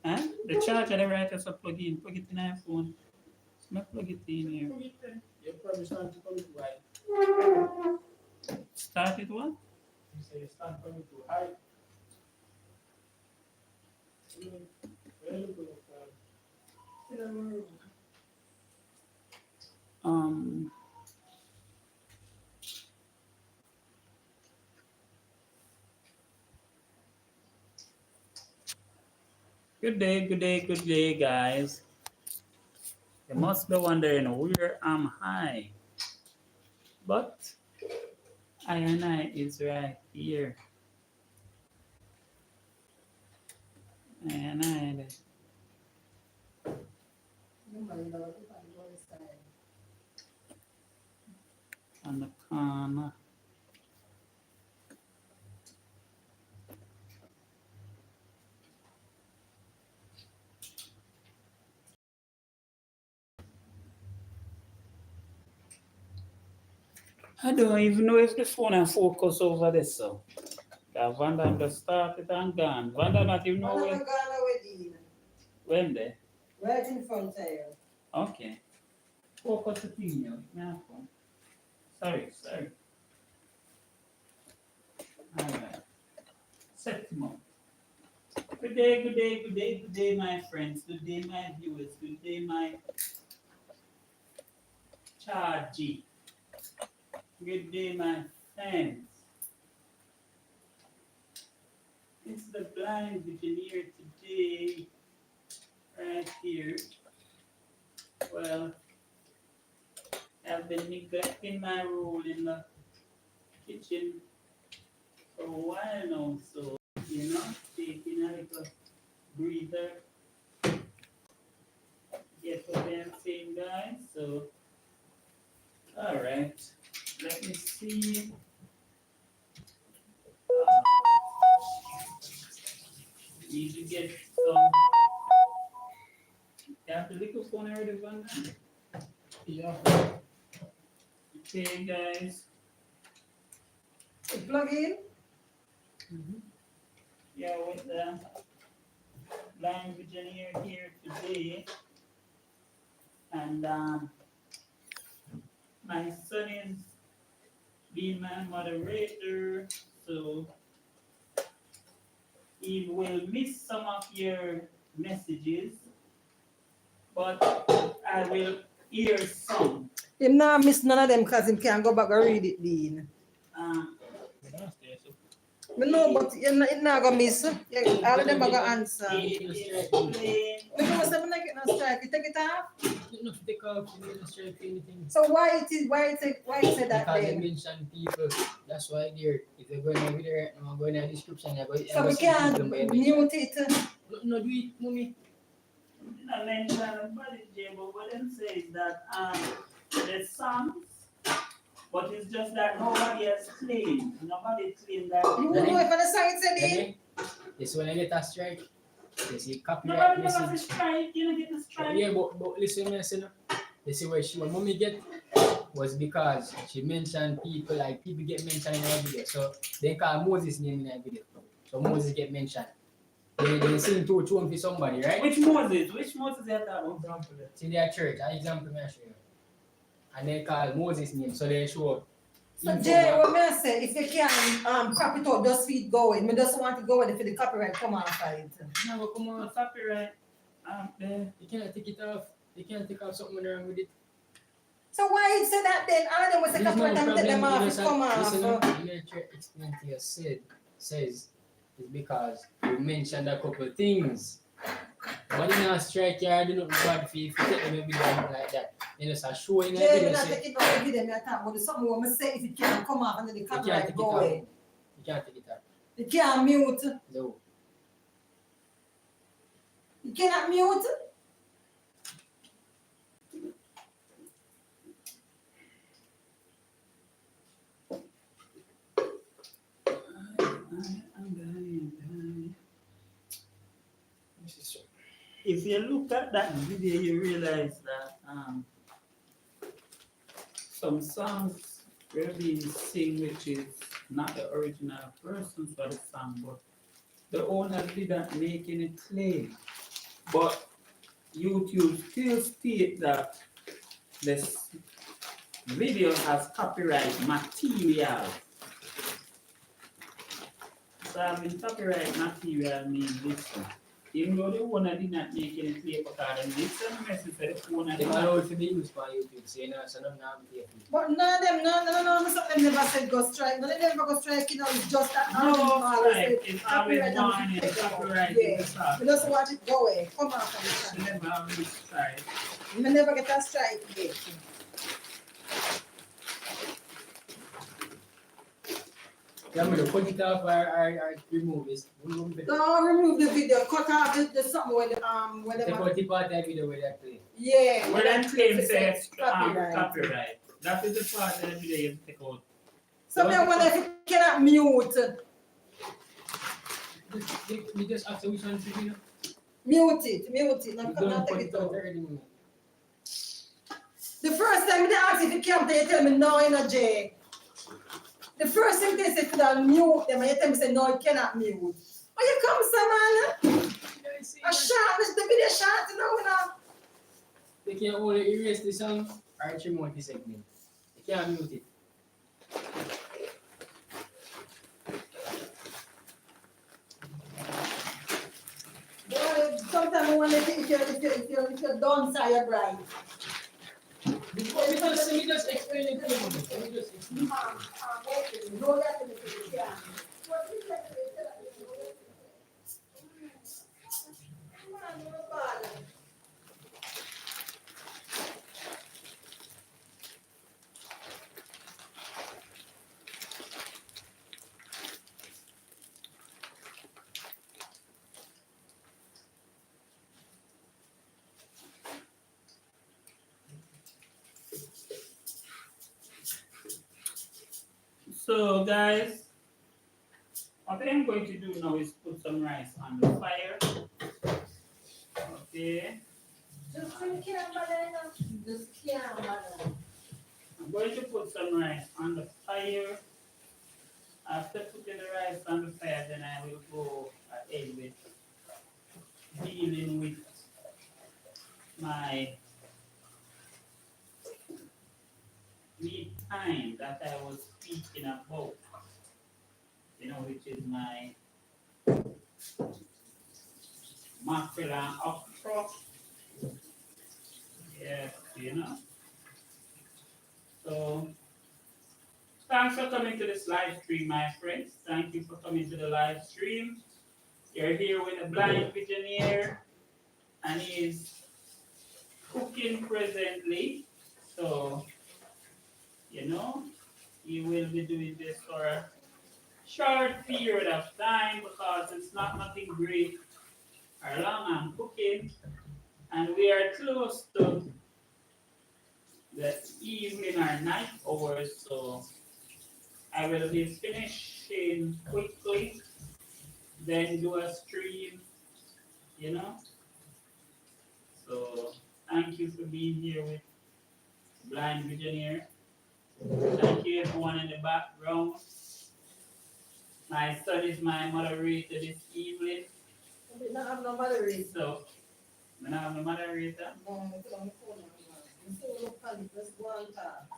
Huh? The charger, the right is a plug in. Plug it in your phone. So I plug it in here. You probably start to come too high. Start it what? You say you start coming too high. Where you go from? Um, good day, guys. You must be wondering where am I? But I and I is right here. I and I on the corner. I don't even know if the phone and focus over this so. Vanda just started and gone. Vanda not even know where. When there? Right in front of you. Okay. Focus the thing now. Yeah, phone. Sorry. Alright. Set him up. Good day, my friends. Good day, my viewers. Good day, my chargy. Good day, my friends. It's the blind engineer today, right here. Well, I've been neglecting my role in the kitchen for a while now, so taking a little breather. Get what I'm saying, guys. So, all right. Let me see. Need to get some. You have the little phone already, Vanda? Yeah. Okay, guys. Plug in. Yeah, with the blind engineer here today, and my son is being my moderator, so he will miss some of your messages, but I will hear some. Him not miss none of them because him can't go back and read it, Dean. Um, Me know, but it not gonna miss. Yeah, all of them are gonna answer. he explained. Me know something like it not strike. You take it off. No, take off. You didn't strike anything. So why it said that Because they then? mention people. That's why there. If you're going over there, I'm going in the description. So we can't mute it. No, do it, mommy. I mentioned about it, Jay, but what them say is that the songs, but it's just that nobody has claimed. Nobody claimed that. You won't know if the song it said it. This when I get a strike. They say copyright Nobody message. got the strike. You don't get the strike. Yeah, but listen, listen. They say what mommy get was because she mentioned people, like people get mentioned in her video. So they call Moses' name in her video. So Moses get mentioned. They sing two tunes for somebody, right? Which Moses? Which Moses have that one? It's in their church. An example, I show you. And they call Moses' name, so they show. So Jay, what I say, if you can crop it out, just feed going. Me just want to go with it for the copyright come off it. No, come on, copyright. There. You can't take it off. You can't take off something wrong with it. So why you say that then? All of them was the copyright and take them off, it come off. Listen, literature explain to you says it's because you mentioned a couple of things. But you know, strike you, I do not bad for you if you take them every day like that. You know, so showing Jay, everything. me not take it off every day, me talk about something what me say if it can't come off and then the copyright go away. You can't take it off. You can't mute. No. You cannot mute. If you look at that video, you realize that some songs were being sing, which is not the original person for the song, but the owner didn't make any claim. but YouTube still state that this video has copyright material. So having copyright material means this one. Even though the owner did not make any paper card, and this is a message for the owner. They allow it to be used for YouTube, so you know, so no, But none of them, no, some of them never said go strike. None of them never go strike, you know, it's just that No, always right. say It's always copyright warning, and copyright yeah. in the soft. We just watch it go away. Come on from the You channel. never have this strike. We never get a strike yet. Yeah, I'm gonna put it off or remove it. Don't remove the video, cut off the something where Take the out the part of the video where they play. yeah. Well, then claim says says copyright. copyright. That is the part of the video you take out. So me wonder if you cannot mute. We just ask which one to do. Mute it. Now You come don't and put take it it out out. already. The first time they ask if you can't, they tell me no, in a J. The first thing they say to mute them, and you tell me say no, you cannot mute. Oh, you come, some man. A shot, the video shot, you know. They can only erase the song or trim out the segment. They can't mute it. Boy, sometimes I wonder if you're done, so you're bright. Because we just explain it to them. We just explain. Go back to the video, yeah. So guys, what I'm going to do now is put some rice on the fire. Okay. Just I'm going to put some rice on the fire. After putting the rice on the fire, then I will go ahead with dealing with my meat time that I was speaking about. You know, which is my mackerel and okra. Yes, you know. So, thanks for coming to this live stream, my friends. Thank you for coming to the live stream. You're here with a blind visionaire, and he's cooking presently. So, you know, he will be doing this for a short period of time because it's not nothing great or long. I'm cooking, and we are close to the evening or night hours, so I will be finishing quickly, then do a stream, you know. So thank you for being here with Blind Visionaire. Thank you everyone in the background. My son is my moderator this evening. We don't have no battery. So, I don't have no moderator. No, it's on the phone. Let's go on top.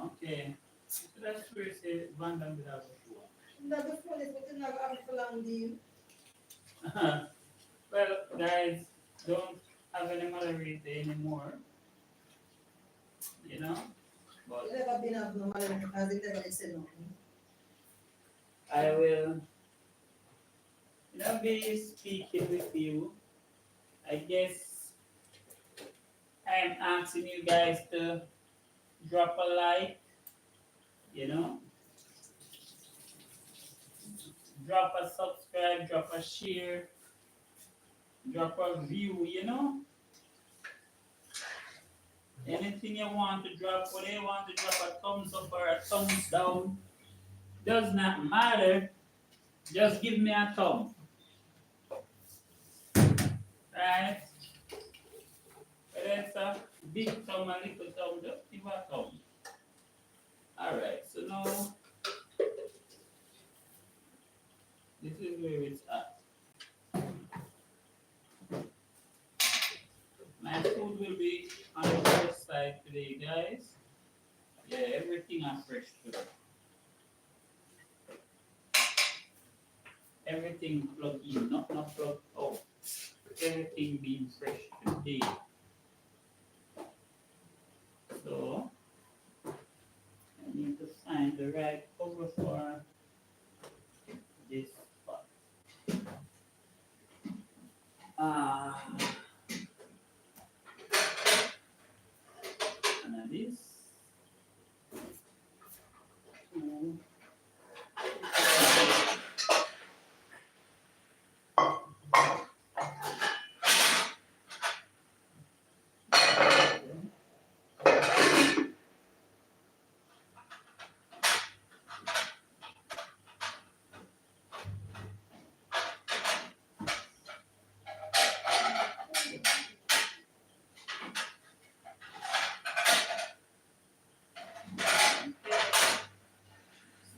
Okay. So that's where it says Vandam without a show. No, the phone is within a long deal. Well, guys, don't have any moderator anymore. You know? But You never been have no battery because they never said nothing. I will be speaking with you. I guess I am asking you guys to drop a like, you know, drop a subscribe, drop a share, drop a view, you know. Anything you want to drop, whether you want to drop a thumbs up or a thumbs down, does not matter. Just give me a thumb. Right? Whether it's a big thumb, a little thumb, just give a thumb. Alright, so now this is where it's at. food will be on the fresh side today, guys. Yeah, everything on fresh today. Everything plug in, not plug out. Everything being fresh today. So I need to find the right cover for this pot. Ah, and this. Two.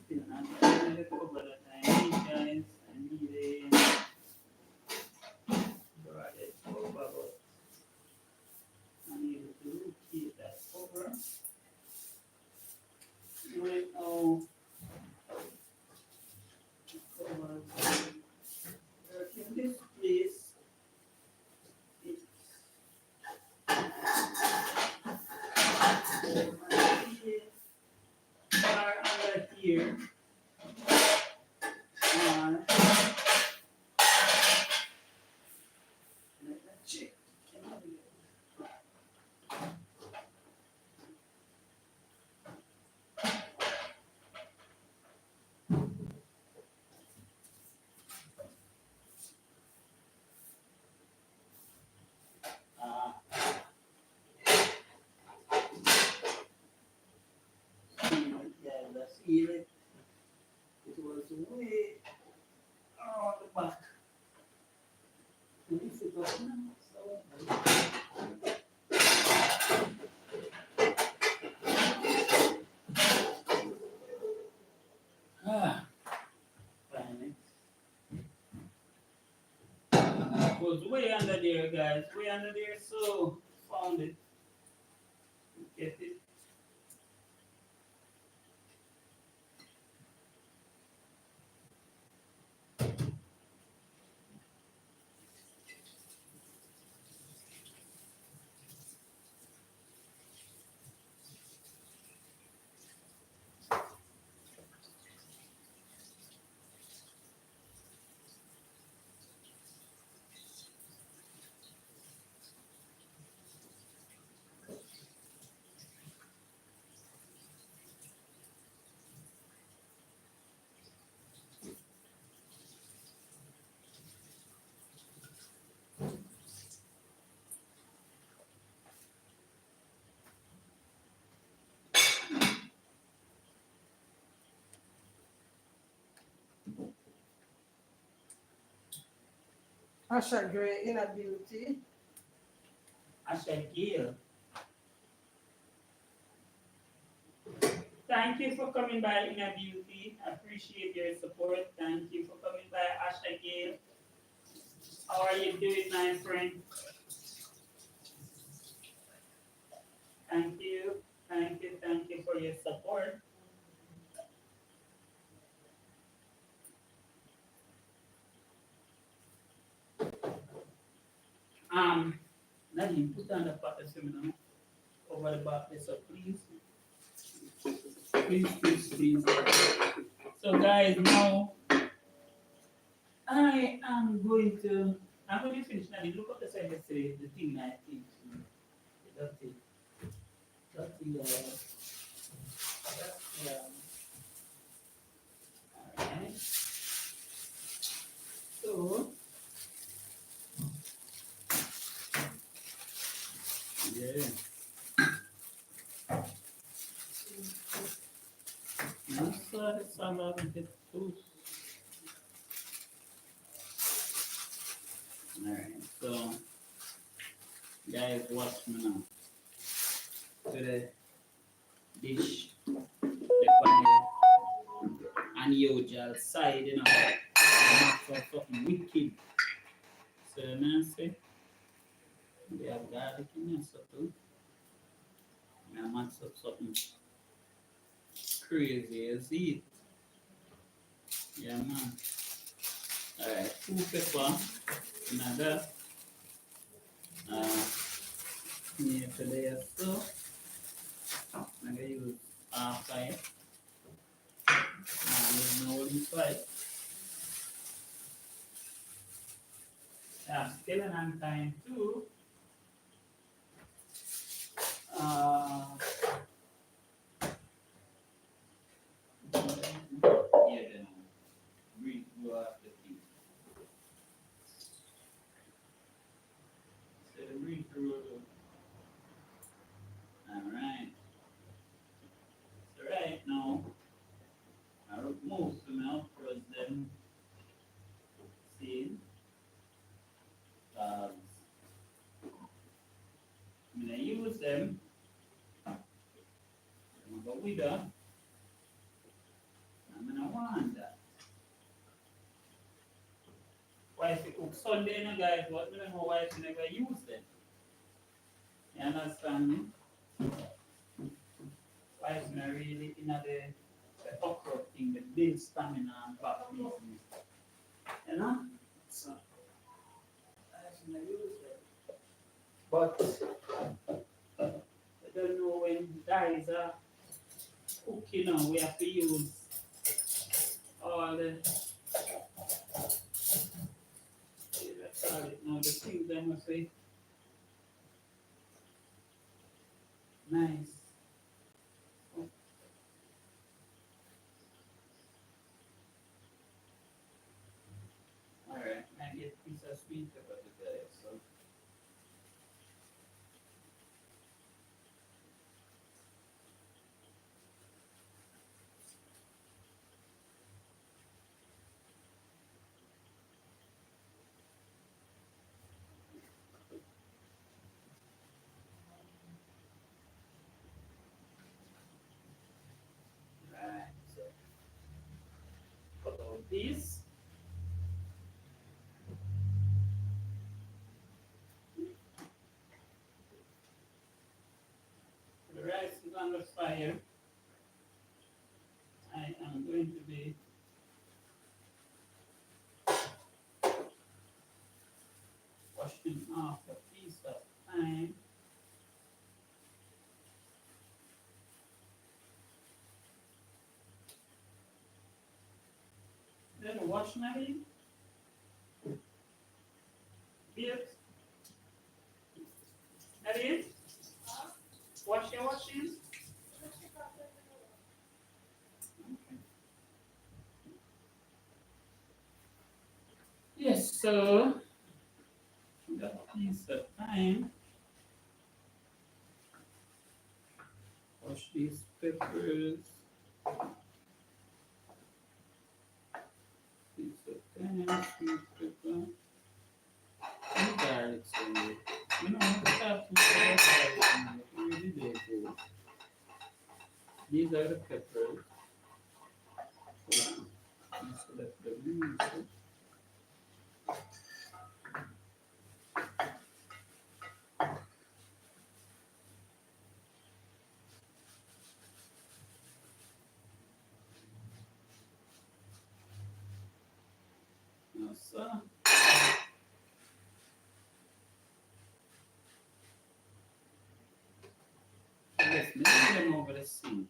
Still not finding the cover that I need, guys. I need a bracket cover, but I need to keep that cover. Right now, cover work in this place. It's far under here. Let me check. Ah, yeah, that's it. It was way on the back. Lift it up now. Ah, finally. It was way under there, guys. Way under there, so found it. Get it. Asha Gray in a beauty. Asha Gill. Thank you for coming by, Inner Beauty. Appreciate your support. Thank you for coming by, Asha Gill. How are you doing, my friend? Thank you. Thank you for your support. Nadine, put on the pot seminar over the back there, so please. Please. So guys, now I'm going to finish. Nadine, look up the side yesterday, the thing I think. That's it. Alright. So, yeah. Now, salad with the toast. Alright, so, guys, watch me now. To the dish, the panel, unusual side, you know, not so fucking wicked. So, man, say, We have garlic in here, so too. And I mix up something crazy as it. Yeah, man. Alright, 2 pepper. Another. Uh, here today, so. I'm gonna use half five. There's no inside. Yeah, skeleton time too. Uh, yeah, then read through after things. So read through. Alright. So right now, I remove the milk, because them seed. I'm gonna use them. I'm gonna go with them. I'm gonna want that. Why if it cook Sunday, no guys, but I don't know why she never use them. You understand me? Why is not really in the okra thing, the build stamina and back business. You know? So I should not use them. But I don't know when guys are cooking now, we have to use all the the things that must be nice. Alright, I get a piece of sweet pepper today, so right, so cut out these. The rice is on the fire. I am going to be washing off a piece of thyme. Then wash my hand. Yes. That is. Wash your washing. Okay. Yes, so that piece of thyme. Wash these peppers. Piece of thyme, sweet pepper, and garlic. So you know, we have to say garlic. Really delicious. These are the peppers. So let's let them mix. So let's mix them over the sink.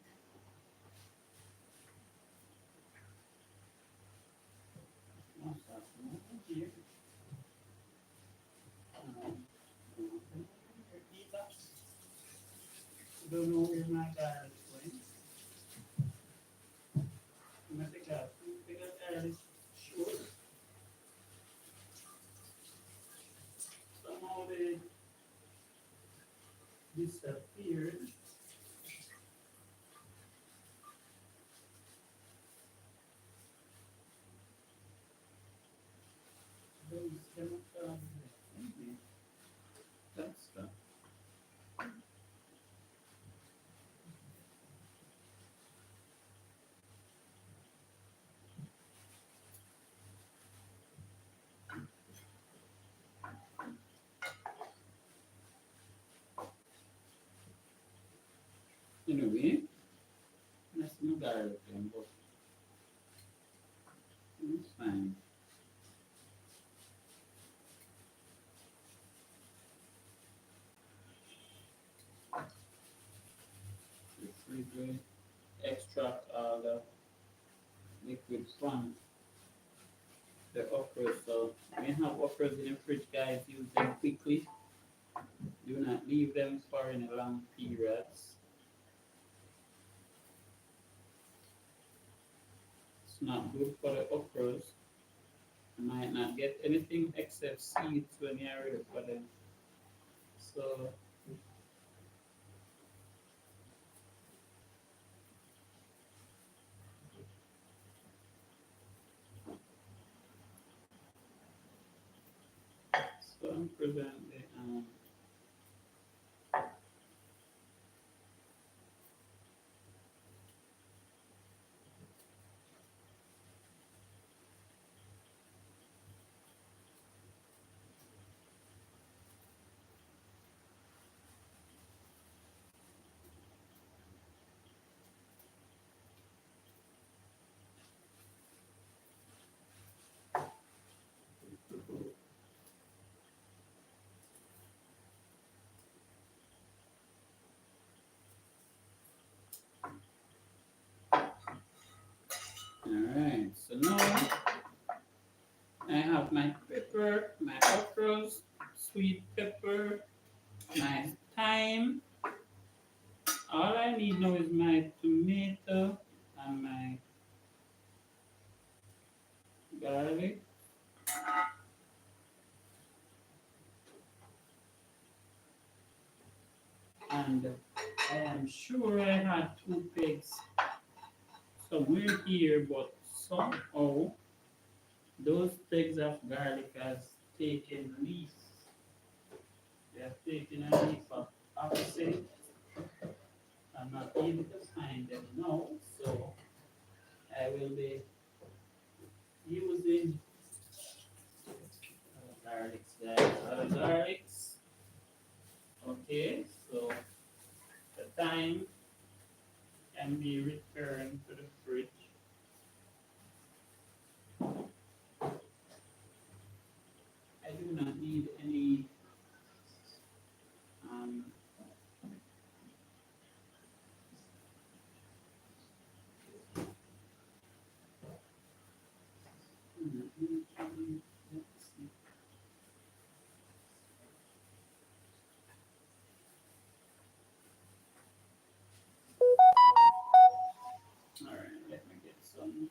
What's that over here? Don't know where my garlic went. I'm gonna take out two bigger garlic short. Somehow they disappeared. Those chemicals. Maybe that's the. Anyway, that's no garlic then, but it's fine. It's really extract all the liquid from the okra. So when you have okras in the fridge, guys, use them quickly. Do not leave them for any long periods. It's not good for the okras. You might not get anything except seeds when you're ready for them. So I'm presently alright. So now I have my pepper, my okras, sweet pepper, my thyme. All I need now is my tomato and my garlic. And I am sure I had two pigs somewhere here, but somehow those pigs of garlic has taken leaf. They have taken a leaf of opposite. I'm not able to find them now, so I will be using garlics, guys. Garlics. Okay, so the time can be returned to the fridge. I do not need any um, let's see. All right, let me get some.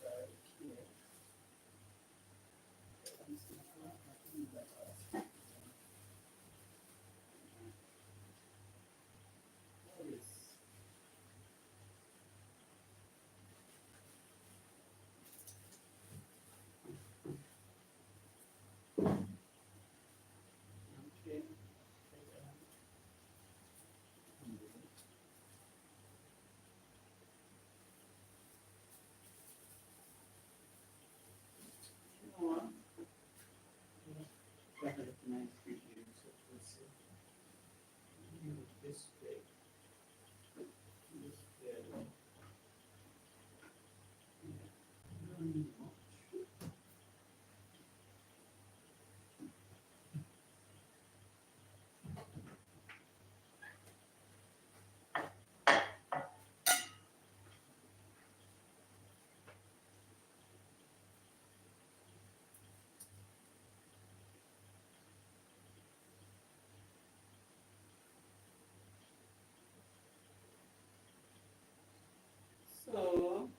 Garlic here. Okay. You know what? That is a nice video, so let's see. This way. This way. Yeah. Don't need much. So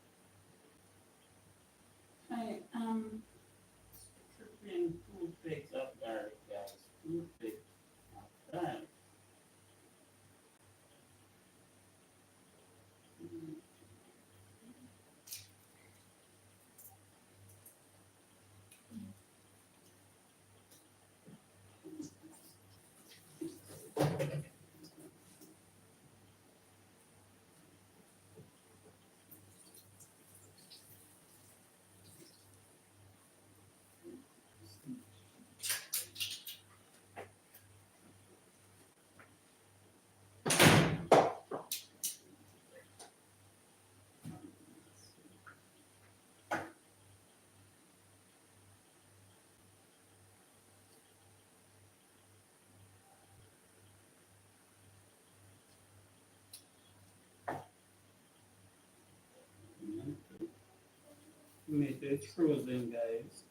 Tomato is frozen, guys.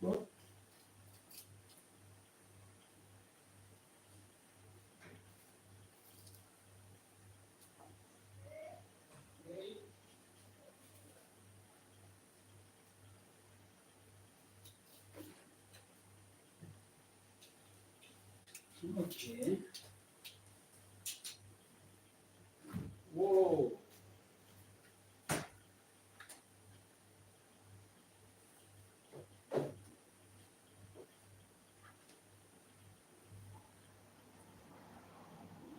But okay. Whoa.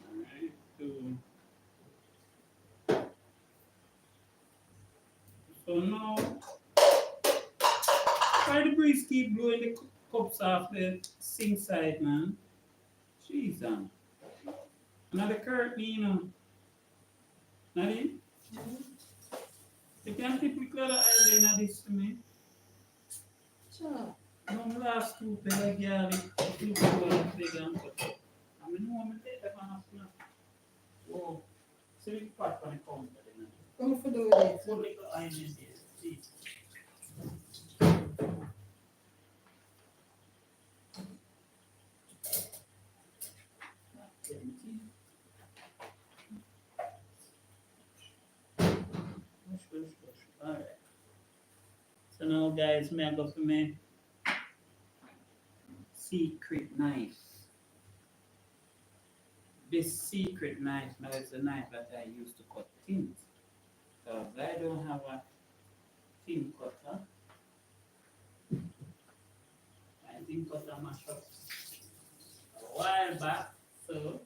Alright, so now, why the breeze keep blowing the cups off the sink side, man? Jeez, man. Another curtain, you know. Nadine, you can't typically island of this to me. Sure. No, my last two pair, girl, two pair, big and cut. I mean, no, I'm take that one off now. Whoa. So you part on the counter, then. Come for do it. Put little island here. See. Empty. Push. Alright. So now, guys, may I go for my secret knife. This secret knife now is a knife that I use to cut things. Because I don't have a thin cutter. My thin cutter mashed up a while back. So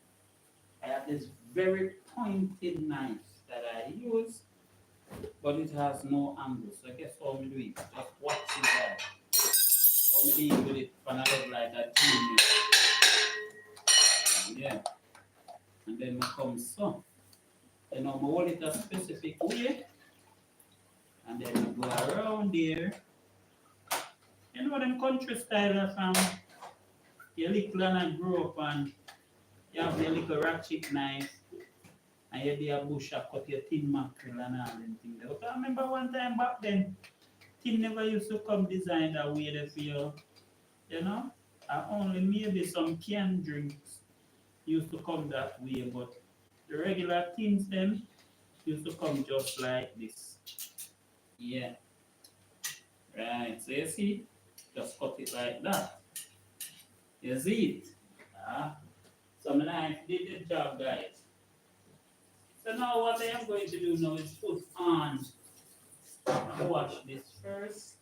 I have this very pointed knife that I use, but it has no angle. So guess how we do it? Just watch it out. How we deal with it from a level like that. Yeah. And then I come so. Then I hold it a specific way. And then I go around there. You know them country style from your little and I grew up and you have your little ratchet knife and you do a bush and cut your tin mackerel and all them things. But I remember one time back then, tin never used to come designed that way they feel, you know? And only maybe some canned drinks used to come that way, but the regular tins them used to come just like this. Yeah. Right, so you see, just cut it like that. You see it? So my knife did the job, guys. So now what I am going to do now is put on, wash this first,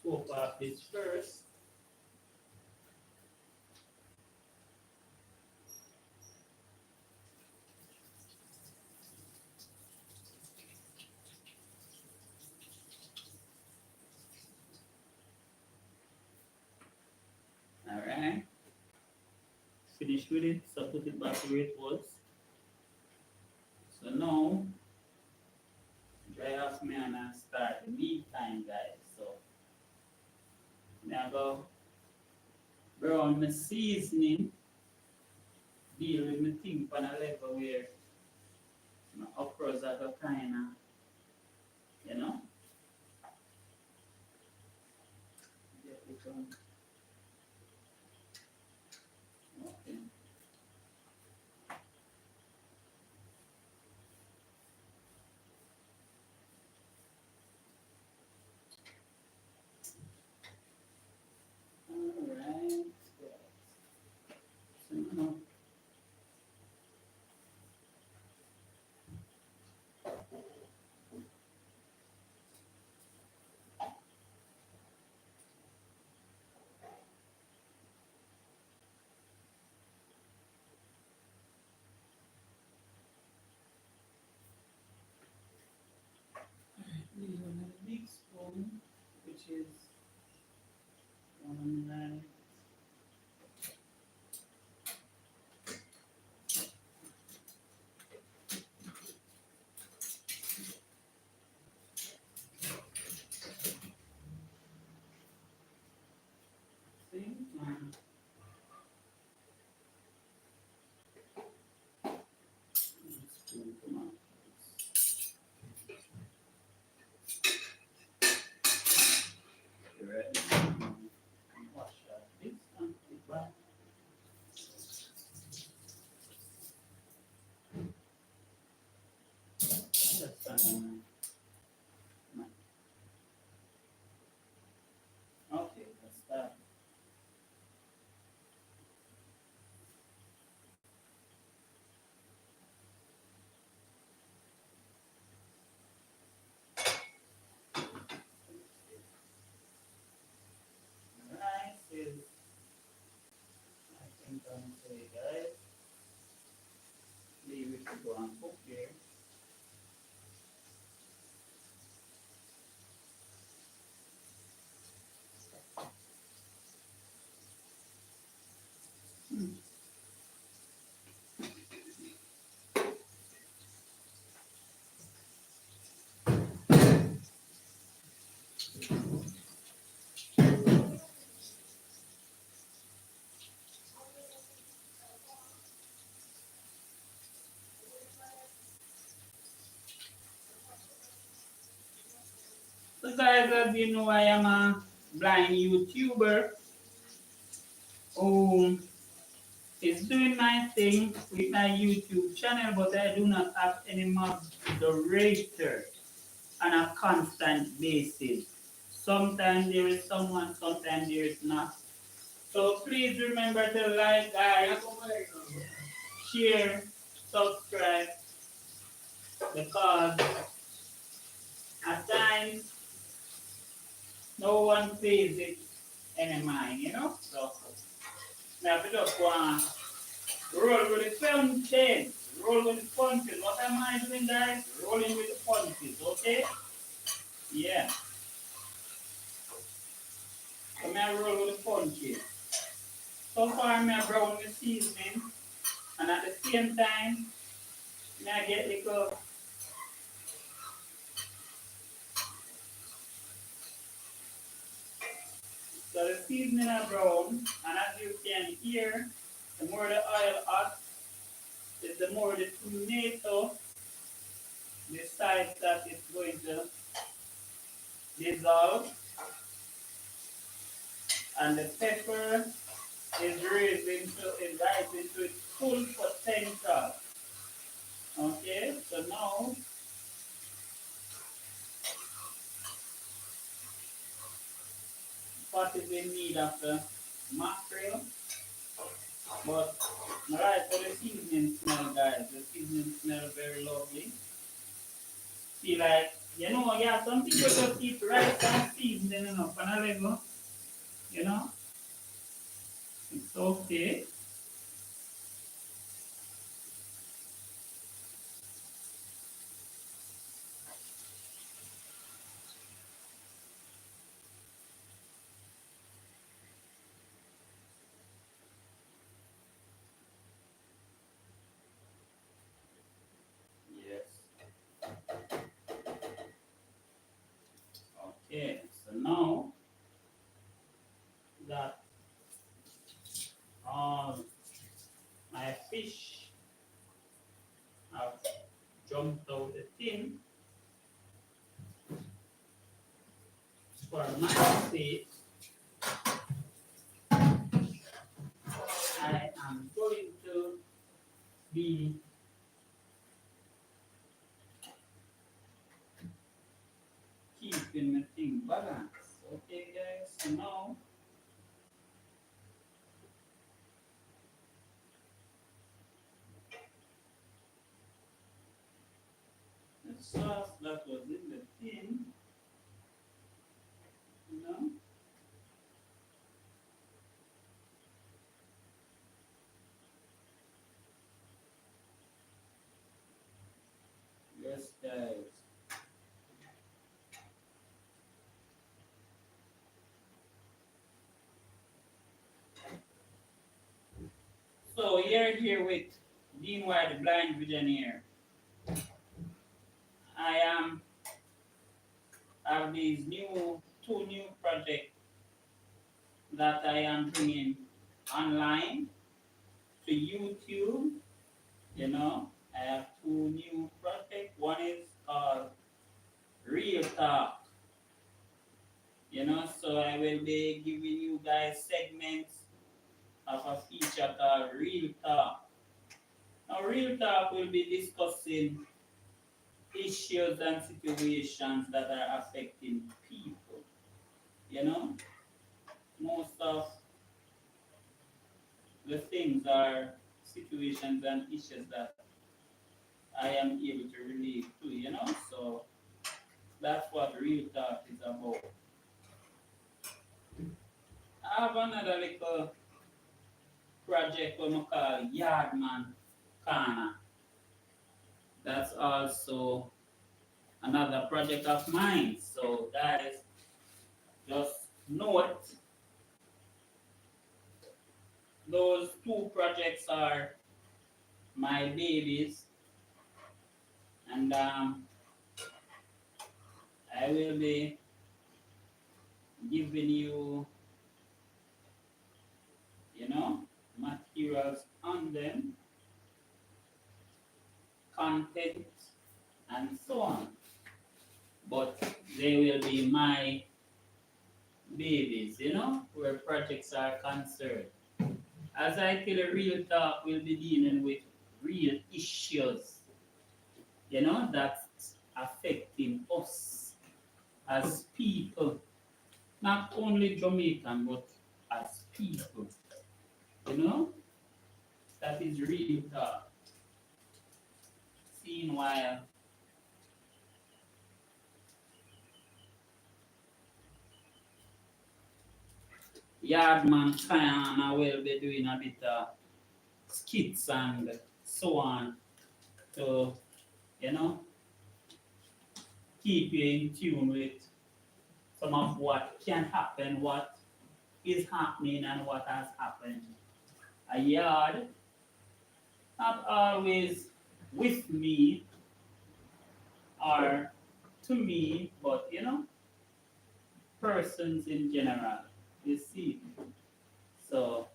soap off this first. Alright. Finish with it, so put it back where it was. So now, dry off me and I start the meat time, guys. So, now go brown my seasoning, deal with my thing on a level where my okras are the kind of, you know, get it on. Okay. Alright. So now, we have a big spoon, which is 1 thing. Okay, let's start. Right, is I think I'm say guys, leave it to go and cook there. So guys, as you know, I am a blind YouTuber who is doing my thing with my YouTube channel, but I do not have any moderator on a constant basis. Sometimes there is someone, sometimes there is not. So please remember to like, guys, share, subscribe, because at times no one pays it any mind, you know? So I have to just go and roll with the punches. Roll with the punches. What am I doing, guys? Rolling with the punches, okay? Yeah. So I roll with the punches. So far, I brown the seasoning, and at the same time, I get little. So the seasoning are brown, and as you can hear, the more the oil hot, is the more the tomato decides that it's going to dissolve, and the pepper is rising to its full potential. Okay, so now what is in need of the mackerel, but right for the seasoning smell, guys. The seasoning smell very lovely. See, like, yeah, some people just eat rice and seasoning enough, and I go, you know, it's okay. Yes. Okay, so now that all my fish have jumped out the tin, for my sake, I am going to be keeping the thing balanced. Okay, guys, so now the sauce that was in the tin, you know, yes, guys. So you're here with Dean White, the blind visionaire. I have these two new projects that I am bringing online to YouTube. You know, I have two new projects. One is called Real Talk. You know, so I will be giving you guys segments of a feature called Real Talk. Now, Real Talk will be discussing issues and situations that are affecting people. You know, most of the things are situations and issues that I am able to relate to, you know. So that's what real talk is about. I have another little project we call Yardman Corner. That's also another project of mine. So guys, just note those two projects are my babies, and I will be giving you, you know, materials on them, content, and so on. But they will be my babies, you know, where projects are concerned. As I tell you, real talk will be dealing with real issues, you know, that's affecting us as people, not only Jamaican, but as people, you know, that is real talk. Seen while Yardman kind of will be doing a bit of skits and so on to, you know, keep you in tune with some of what can happen, what is happening, and what has happened. A yard, not always with me or to me, but you know, persons in general. You see. So,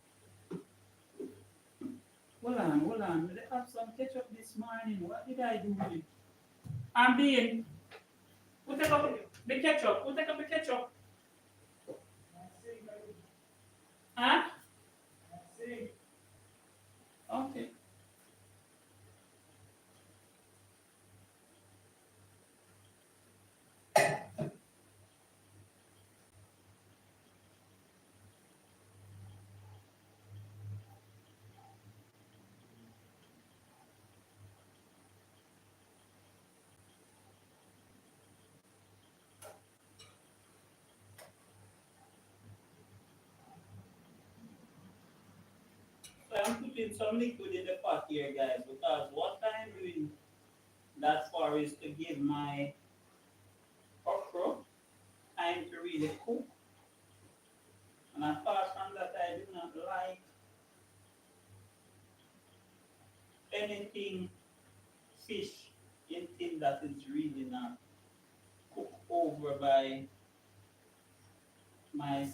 hold on. Did I have some ketchup this morning? What did I do with it? I'm being. Who take up the ketchup? Who take up the ketchup? Huh? Okay. So I'm putting some liquid in the pot here, guys, because what I'm doing that for is to give my okra time to really cook. And apart from that, I do not like anything fish, anything that is really not cooked over by my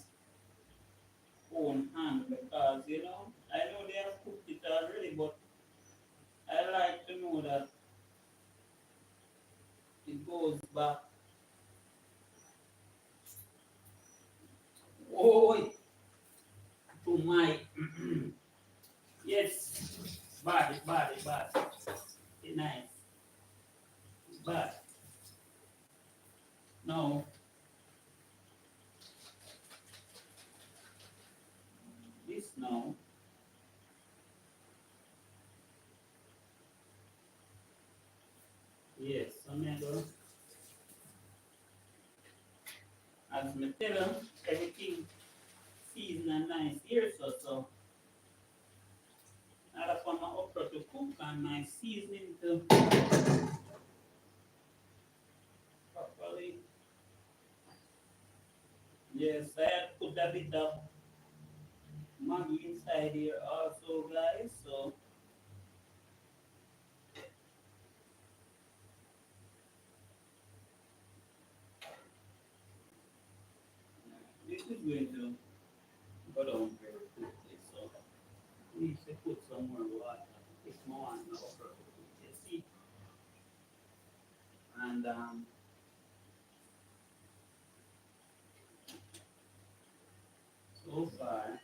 own hand because you know I know they have cooked it already, but I like to know that it goes back. Oh, to my yes, bad, nice, bad. No, this no. Yes, some as me tell them, everything seasoned and nice here, so now that's for my okra to cook and my seasoning to properly. Yes, I had put a bit of Maggi inside here also, guys. So this is going to go down very quickly. So we need to put some more water. It's more on the okra to cook. You see, and so far.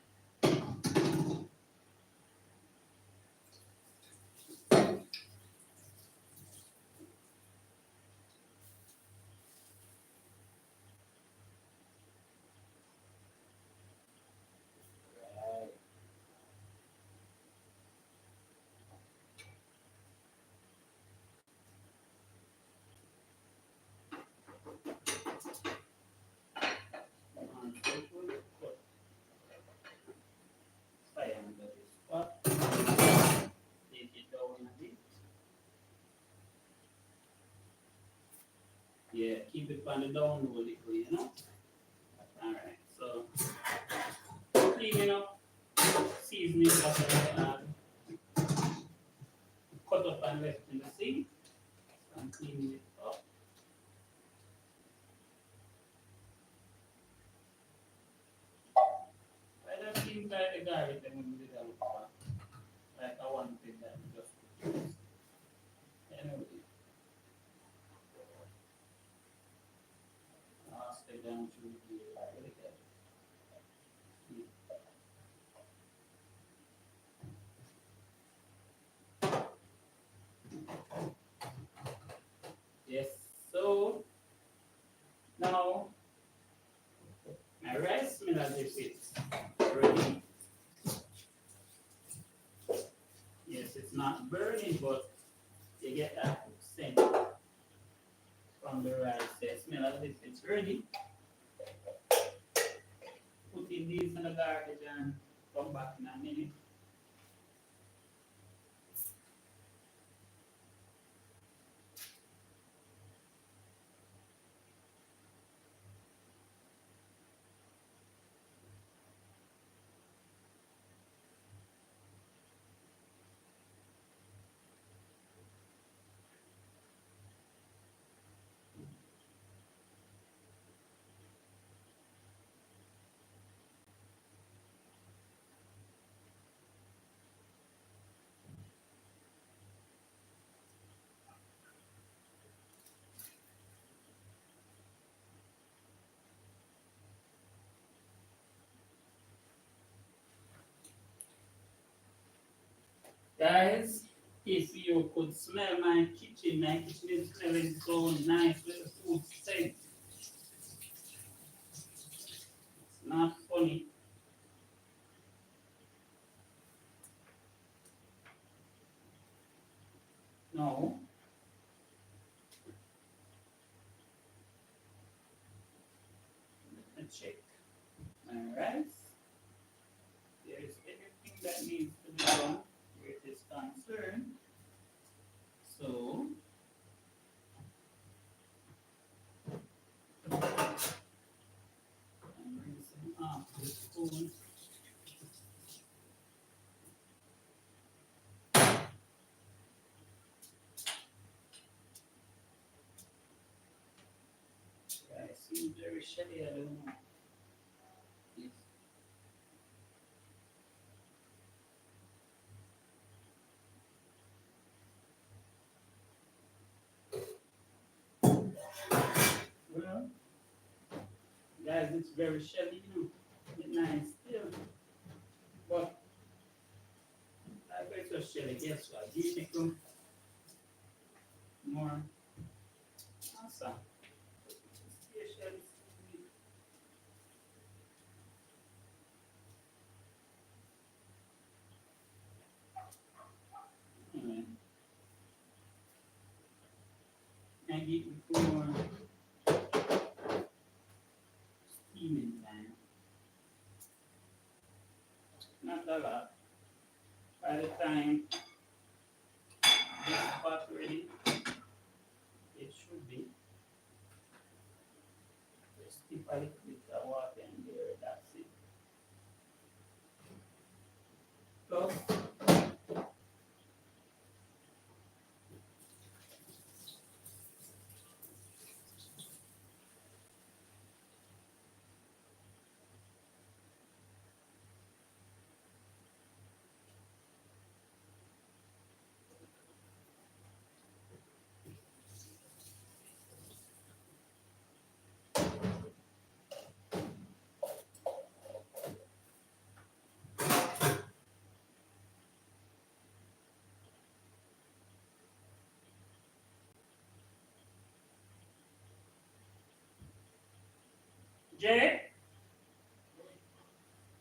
keep it on the down low little, you know. Alright, so cleaning up, seasoning that I cut up and left in the sink. So I'm cleaning it up. I just seems like the garlic that we did a look for. Like I wanted that we just anyway. I'll stay down through here. Really good. Yes, so now my rice smell as if it's ready. Yes, it's not burning, but you get that scent from the rice. It smells as if it's ready. Putting these in the garbage and come back in a minute. Guys, if you could smell my kitchen is smelling so nice with the food scent. It's not funny. No. Let's check my rice. There is everything that needs to be done where it is concerned. So I'm rinsing off the spoon. Guys, seems very shelly, I don't know. Yes. Well, guys, it's very shelly, you know. It's nice still. But I bet it's shelly. Guess what? You take them more. Awesome. Yeah, shelly. Anyway, I give it more steaming time. Not a lot. By the time this pot ready, it should be. Just keep a little bit of water in there, that's it. Plus, Jay,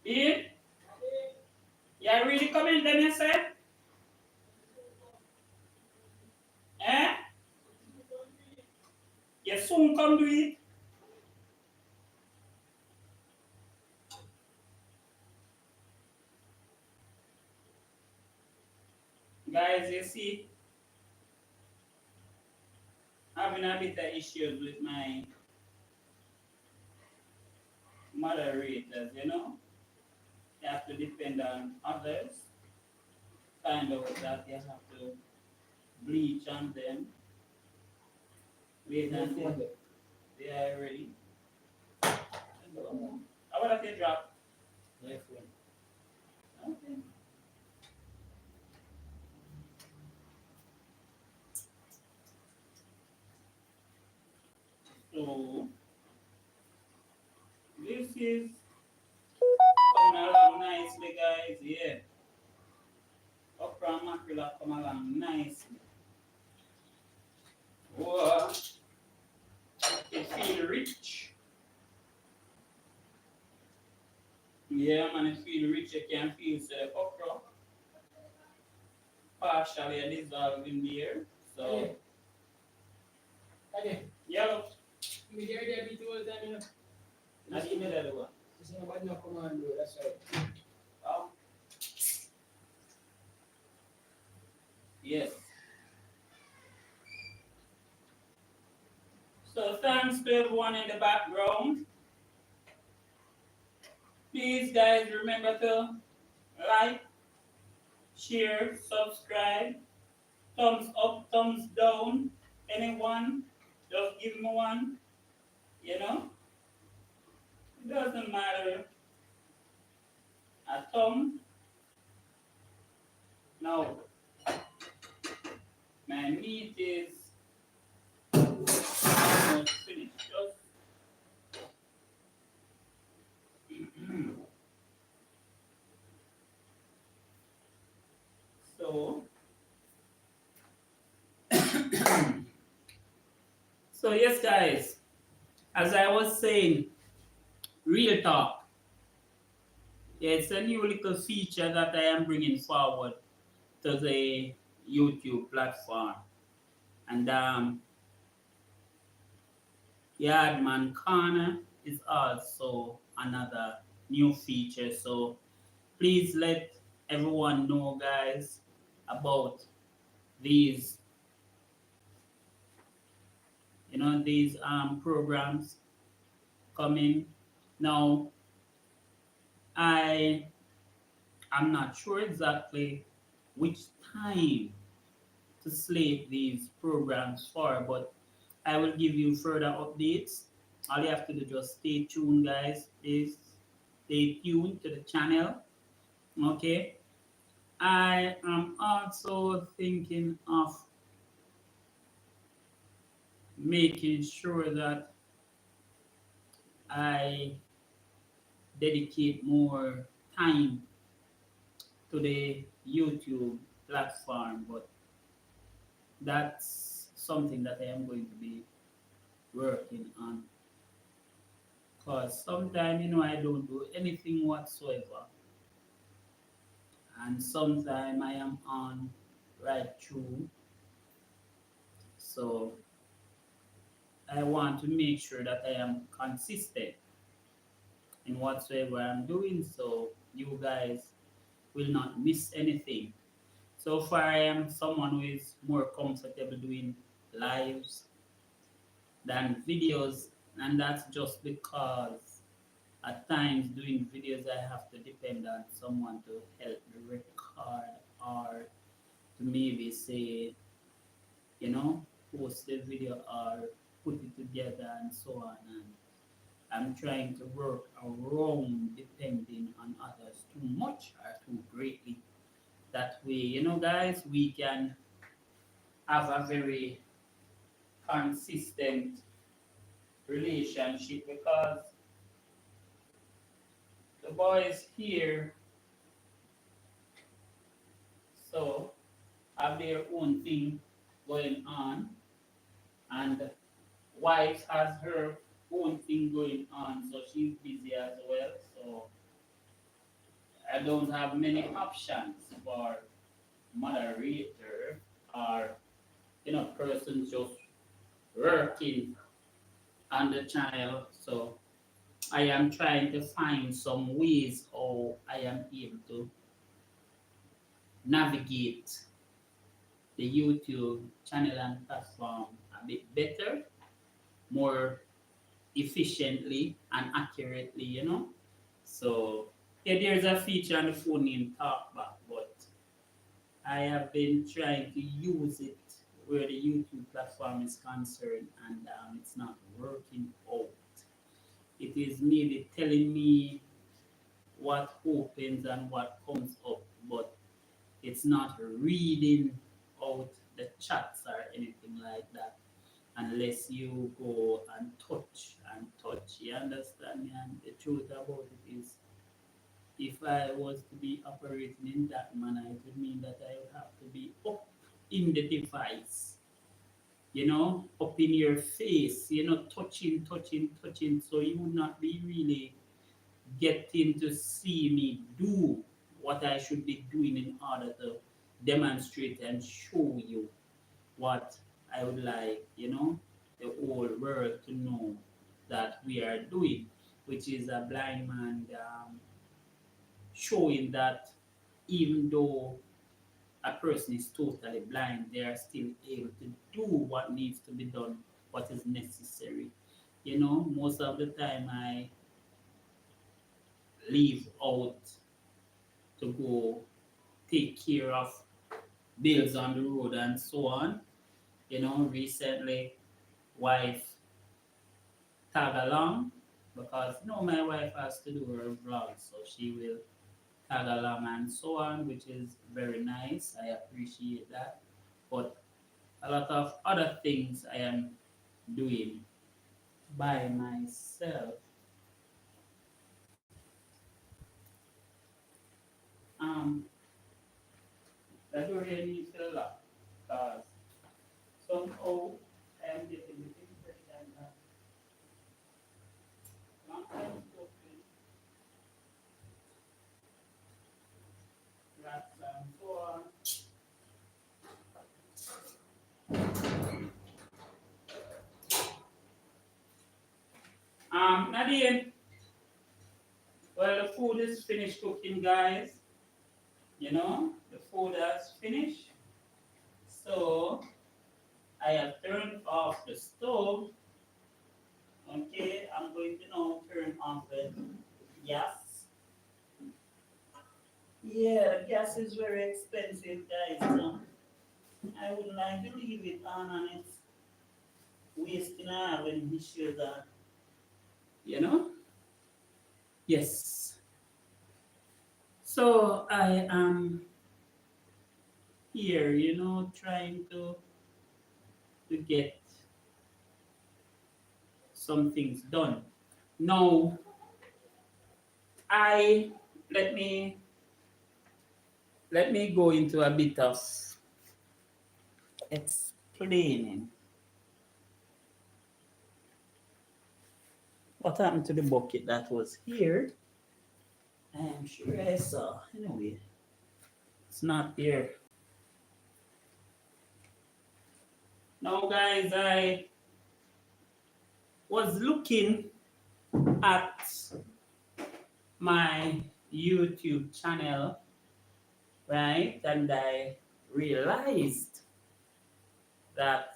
Ian, you really comment them yourself? Eh? You soon come do it. Guys, you see, having a bit of issues with my moderators, you know. You have to depend on others. Find out that you have to bleach on them. Wait until they are ready. How about if you drop? My phone. Okay. So this is coming along nicely, guys. Yeah. Okra and mackerel have come along nicely. Whoa. It feels rich. Yeah, man, it feels rich. You can feel the okra partially dissolved in there. So, Okay. yellow. Me there there bit all time, you know. I give me that one. This is about no command, bro. That's right. Oh. Yes. So thanks to everyone in the background. Please, guys, remember to like, share, subscribe, thumbs up, thumbs down. Anyone, just give me one. You know, it doesn't matter. A thumb. No, my meat is almost finished. Just so. So yes, guys. As I was saying, real talk. Yeah, it's a new little feature that I am bringing forward to the YouTube platform, and Yardman Corner is also another new feature. So please let everyone know, guys, about these, these programs coming. Now, I am not sure exactly which time to slate these programs for, but I will give you further updates. All you have to do just stay tuned, guys. Please stay tuned to the channel. Okay. I am also thinking of making sure that I dedicate more time to the YouTube platform, but that's something that I am going to be working on. Because sometimes, I don't do anything whatsoever, and sometimes I am on right through. So I want to make sure that I am consistent in whatsoever I'm doing, so you guys will not miss anything. So far, I am someone who is more comfortable doing lives than videos, and that's just because at times doing videos I have to depend on someone to help me record or to maybe say, post the video or put it together and so on. And I'm trying to work around depending on others too much or too greatly. That way, guys, we can have a very consistent relationship, because the boys here so have their own thing going on, and wife has her own thing going on, so she's busy as well. So I don't have many options for moderator or persons just working on the channel. So I am trying to find some ways how I am able to navigate the YouTube channel and platform a bit better, more efficiently and accurately, you know. So yeah, there's a feature on the phone named Talkback, but I have been trying to use it where the YouTube platform is concerned, and it's not working out. It is maybe telling me what opens and what comes up, but it's not reading out the chats or anything like that unless you go and touch and touch. You understand me? And the truth about it is, if I was to be operating in that manner, it would mean that I would have to be up in the device, you know, up in your face, you know, touching, touching, touching. So you would not be really getting to see me do what I should be doing in order to demonstrate and show you what I would like, you know, the whole world to know that we are doing, which is a blind man showing that even though a person is totally blind, they are still able to do what needs to be done, what is necessary. You know, most of the time I leave out to go take care of bills on the road and so on. You know, recently, wife tag along because you know my wife has to do her vlog, so she will tag along and so on, which is very nice. I appreciate that. But a lot of other things I am doing by myself. Um, that really needs a lot because somehow I am getting the impression that long time spoken, rats and so on. Nadine, well, the food is finished cooking, guys. You know, the food has finished. So I have turned off the stove. Okay, I'm going to now turn off the gas. Yeah, the gas is very expensive, guys. So I would like to leave it on and it's wasting having issues that, you know? Yes. So I am here, you know, trying to get some things done. Now, I let me let me go into a bit of explaining what happened to the bucket that was here. I am sure I saw. Anyway, it's not there. Now, guys, I was looking at my YouTube channel, right? And I realized that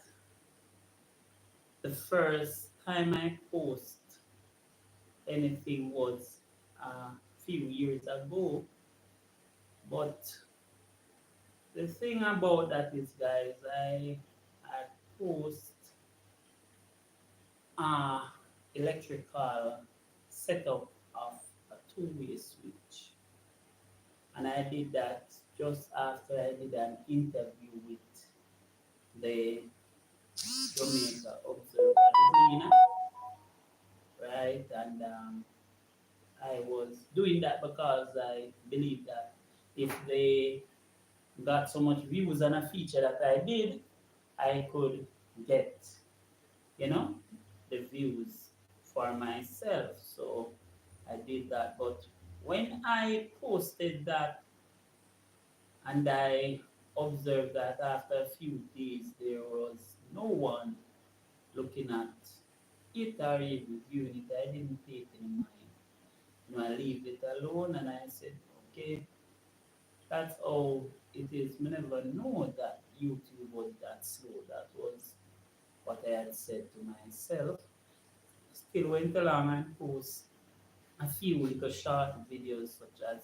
the first time I post anything was a few years ago. But the thing about that is, guys, I post a electrical setup of a two-way switch. And I did that just after I did an interview with the Jamaica Observer Arena, right? And I was doing that because I believe that if they got so much views on a feature that I did, I could get, you know, the views for myself. So I did that. But when I posted that and I observed that after a few days there was no one looking at it or even viewing it, I didn't pay it any mind. You know, I leave it alone and I said, okay, that's how it is. I never know that YouTube was that slow. That was what I had said to myself. Still went along and post a few little short videos such as,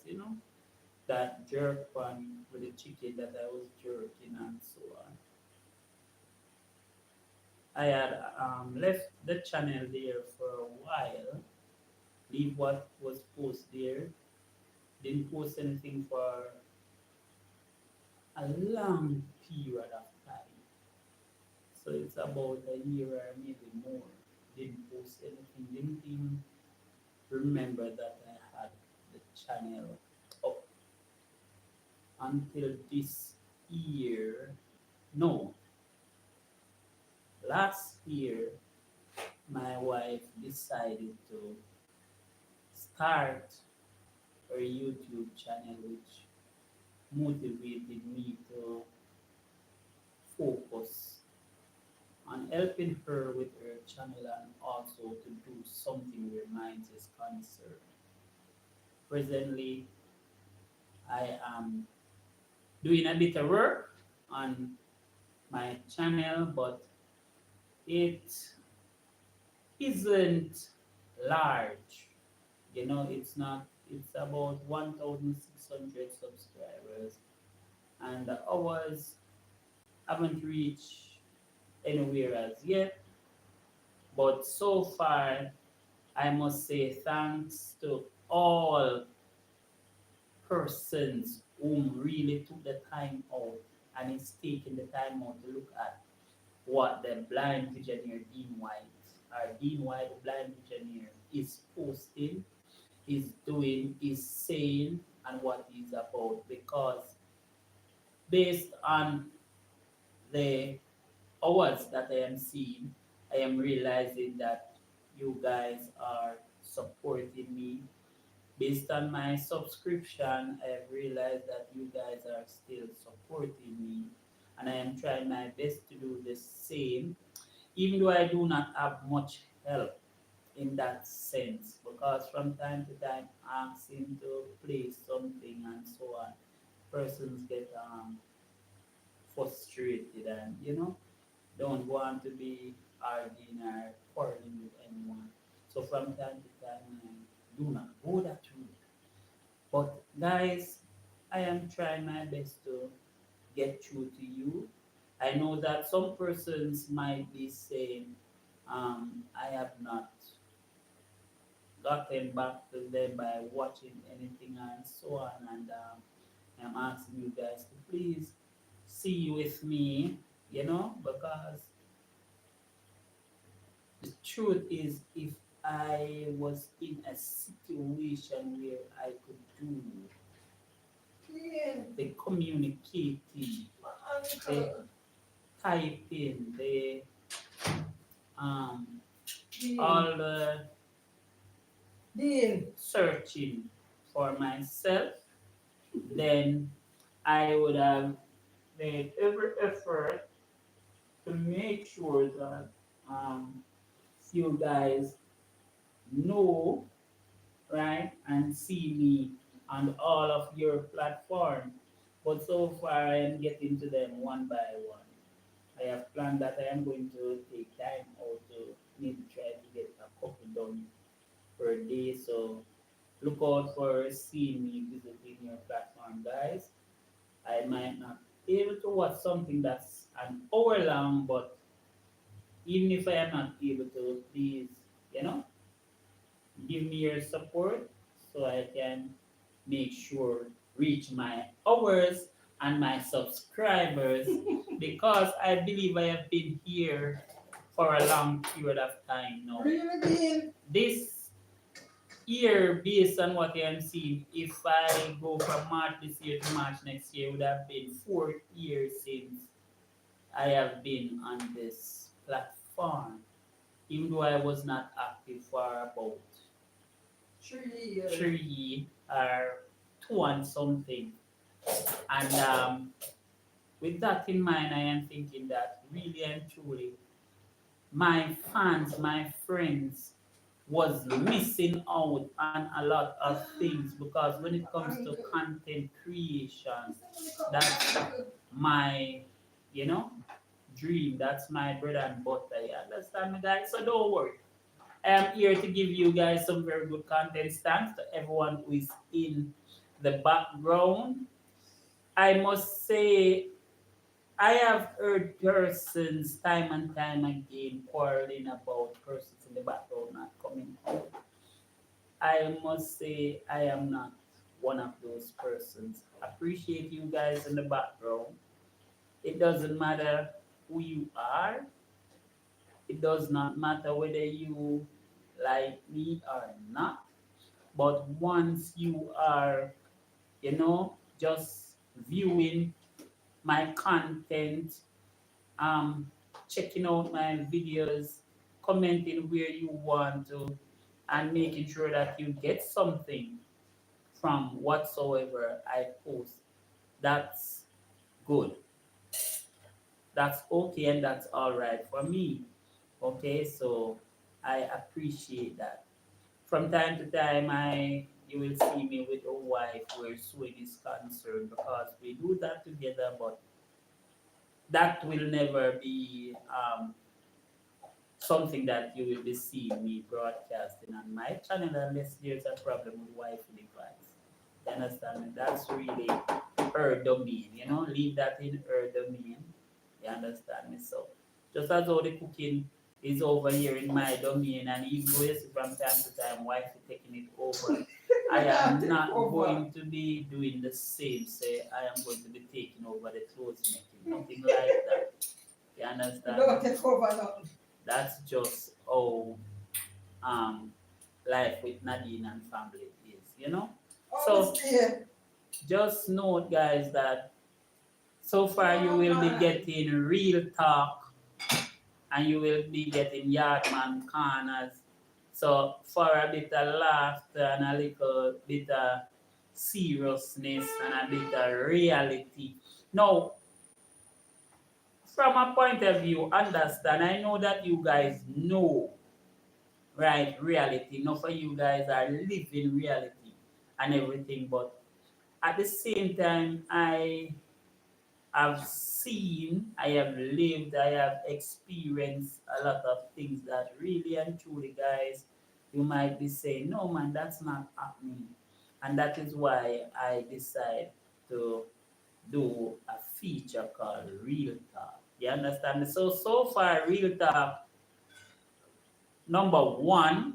that jerk one with the chicken that I was jerking and so on. I had left the channel there for a while, leave what was posted there, didn't post anything for a long period of time. So it's about a year or maybe more. Didn't post anything, didn't even remember that I had the channel up until this year. No, last year, my wife decided to start her YouTube channel, which motivated me to focus on helping her with her channel and also to do something where mine is concerned. Presently, I am doing a bit of work on my channel, but it isn't large. It's not, it's about 1,600 subscribers, and the hours haven't reached anywhere as yet. But so far, I must say thanks to all persons whom really took the time out and is taking the time out to look at what the blind visionary Dean White, or Dean White, the blind visionary, is posting, is doing, is saying, and what he's about. Because based on the hours that I am seeing, I am realizing that you guys are supporting me. Based on my subscription, I have realized that you guys are still supporting me, and I am trying my best to do the same, even though I do not have much help in that sense, because from time to time asking to play something and so on, persons get frustrated and don't want to be arguing or quarreling with anyone. So from time to time I do not go that route. But guys, I am trying my best to get through to you. I know that some persons might be saying, I have not gotten back to them by watching anything and so on. And I'm asking you guys to please see with me, because the truth is, if I was in a situation where I could do the communicating, the typing, the um, all the searching for myself, then I would have made every effort to make sure that you guys know, right, and see me on all of your platform. But so far, I am getting to them one by one. I have planned that I am going to take time out to maybe try to get a couple done per day. So look out for seeing me visiting your platform, guys. I might not be able to watch something that's an hour long, but even if I am not able to, please, you know, give me your support so I can make sure reach my hours and my subscribers because I believe I have been here for a long period of time now. This year, based on what I am seeing, if I go from March this year to March next year, it would have been 4 years since I have been on this platform, even though I was not active for about 3 or 2 and something. And with that in mind, I am thinking that really and truly, my fans, my friends, was missing out on a lot of things because when it comes to content creation, that's my, you know, dream. That's my bread and butter. You understand me, guys? So don't worry. I'm here to give you guys some very good content. Thanks to everyone who is in the background. I must say, I have heard persons time and time again quarreling about persons in the background not coming out. I must say, I am not one of those persons. Appreciate you guys in the background. It doesn't matter who you are. It does not matter whether you like me or not. But once you are, just viewing my content, um, checking out my videos, commenting where you want to, and making sure that you get something from whatsoever I post, that's good. That's okay and that's all right for me. Okay, so I appreciate that. From time to time, you will see me with a wife where Sue is concerned because we do that together, but that will never be something that you will be seeing me broadcasting on my channel unless there's a problem with Wi-Fi device. You understand me? That's really her domain, leave that in her domain. You understand me? So just as all the cooking is over here in my domain, and even though you see from time to time wife is taking it over, I am not going to be doing the same. Say I am going to be taking over the clothes making, nothing like that. You understand? Don't take over now. That's just how um life with Nadine and family is. So Yeah. just note, guys, that so far you will be getting real talk and you will be getting Yardman corners. So for a bit of laughter and a little bit of seriousness and a bit of reality. Now, from a point of view, understand, I know that you guys know, right, reality. Enough of you guys are living reality and everything, but at the same time, I've seen, I have lived, I have experienced a lot of things that really and truly, guys, you might be saying, no, man, that's not happening. And that is why I decide to do a feature called Real Talk. You understand? So far, Real Talk number one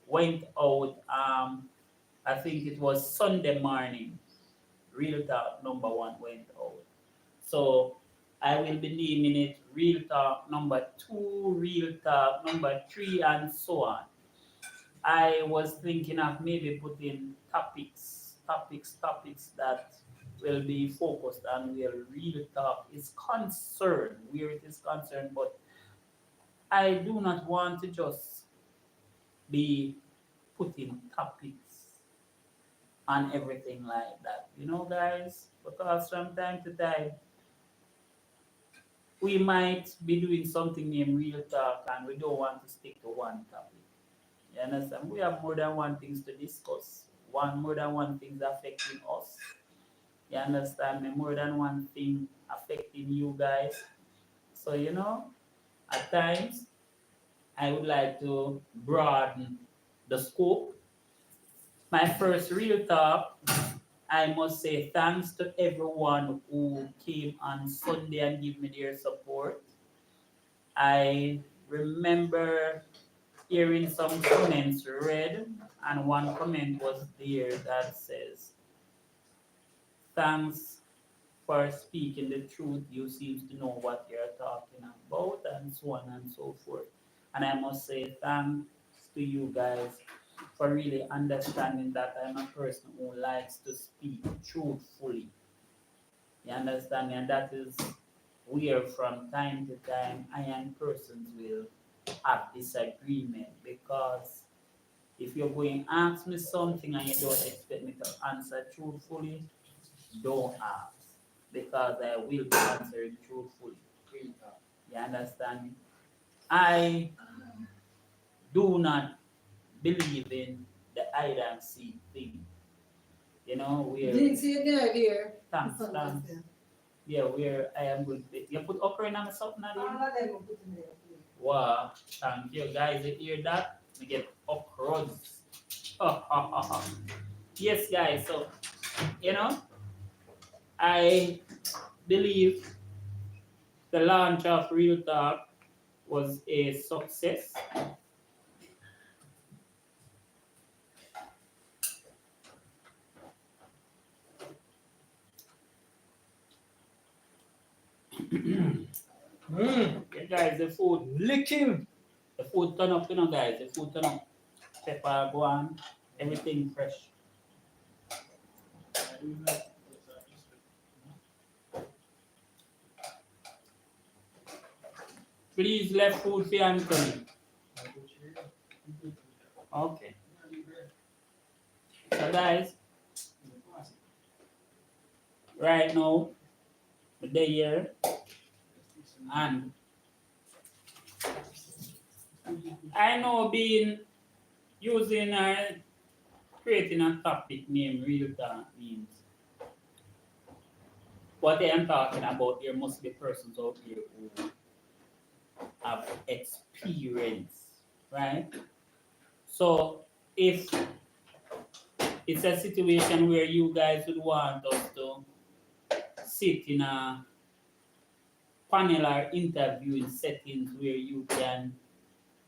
went out, I think it was Sunday morning. Real Talk number one went out. So I will be naming it Real Talk number two, Real Talk number three, and so on. I was thinking of maybe putting topics that will be focused on where Real Talk is concerned, where it is concerned, but I do not want to just be putting topics on everything like that, guys, because from time to time we might be doing something named Real Talk and we don't want to stick to one topic. You understand? We have more than one things to discuss. More than one things affecting us. You understand me? More than one thing affecting you guys. So, at times I would like to broaden the scope. My first Real Talk, I must say thanks to everyone who came on Sunday and give me their support. I remember hearing some comments read, and one comment was there that says, thanks for speaking the truth. You seem to know what you're talking about, and so on and so forth. And I must say thanks to you guys for really understanding that I'm a person who likes to speak truthfully. You understand me? And that is where from time to time I and persons will have disagreement, because if you're going to ask me something and you don't expect me to answer truthfully, don't ask, because I will be answering truthfully. You understand me? I do not believe in the hide and seek thing. Where Didn't see it there. thanks. Yeah, where I am going to be, You put okra in my soup, Nadia? All of them will put in there. Wow, thank you guys. You hear that? We get okras. Yes, guys. So, you know, I believe the launch of Real Talk was a success. Okay, guys, the food. Licking. The food turn up, guys. The food turn up. Pepper, go on. Everything fresh. Please left food for Anthony. Okay. So guys, right now, the day here, and I know being using creating a topic named Real Talk means what I am talking about, there must be persons out here who have experience, right? So if it's a situation where you guys would want us to sit in a panel or interviewing settings where you can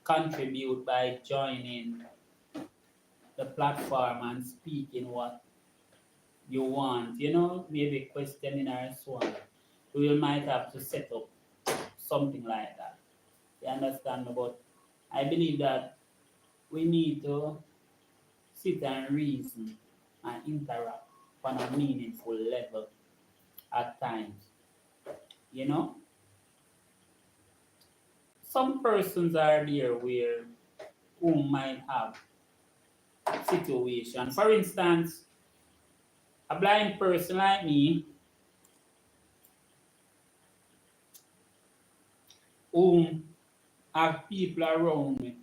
contribute by joining the platform and speaking what you want, maybe questioning or so on. We might have to set up something like that. You understand? But I believe that we need to sit and reason and interact on a meaningful level at times. You know? Some persons are there where who might have situation. For instance, a blind person like me who have people around me,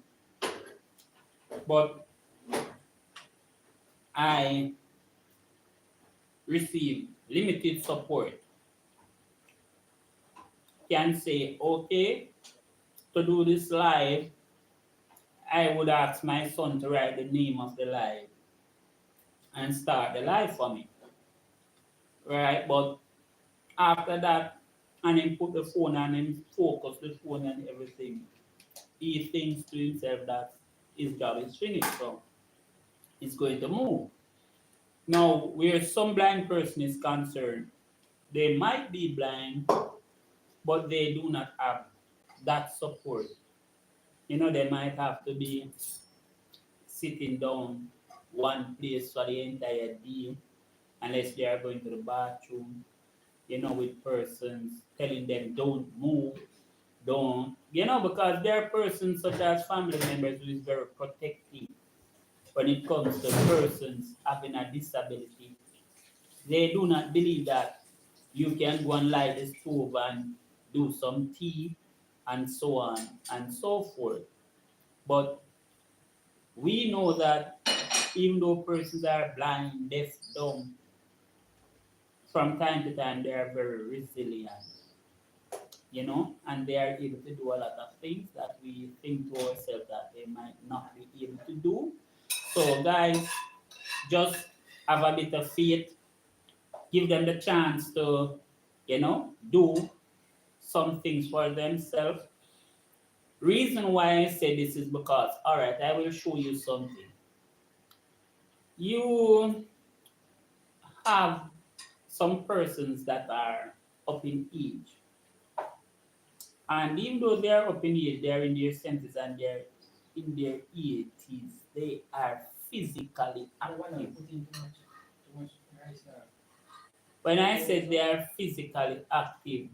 but I receive limited support, can say, okay, to do this live, I would ask my son to write the name of the live and start the live for me. Right? But after that, and then put the phone and then focus the phone and everything, he thinks to himself that his job is finished, so he's going to move. Now, where some blind person is concerned, they might be blind, but they do not have that support. They might have to be sitting down one place for the entire day, unless they are going to the bathroom, with persons telling them don't move, don't, because there are persons such as family members who is very protective when it comes to persons having a disability. They do not believe that you can go and light the stove and do some tea and so on and so forth. But we know that even though persons are blind, deaf, dumb, from time to time they are very resilient, and they are able to do a lot of things that we think to ourselves that they might not be able to do. So guys, just have a bit of faith, give them the chance to, do some things for themselves. Reason why I say this is because, all right, I will show you something. You have some persons that are up in age, and even though they are up in age, they are in their senses and they're in their 80s, they are physically active. When I said they are physically active,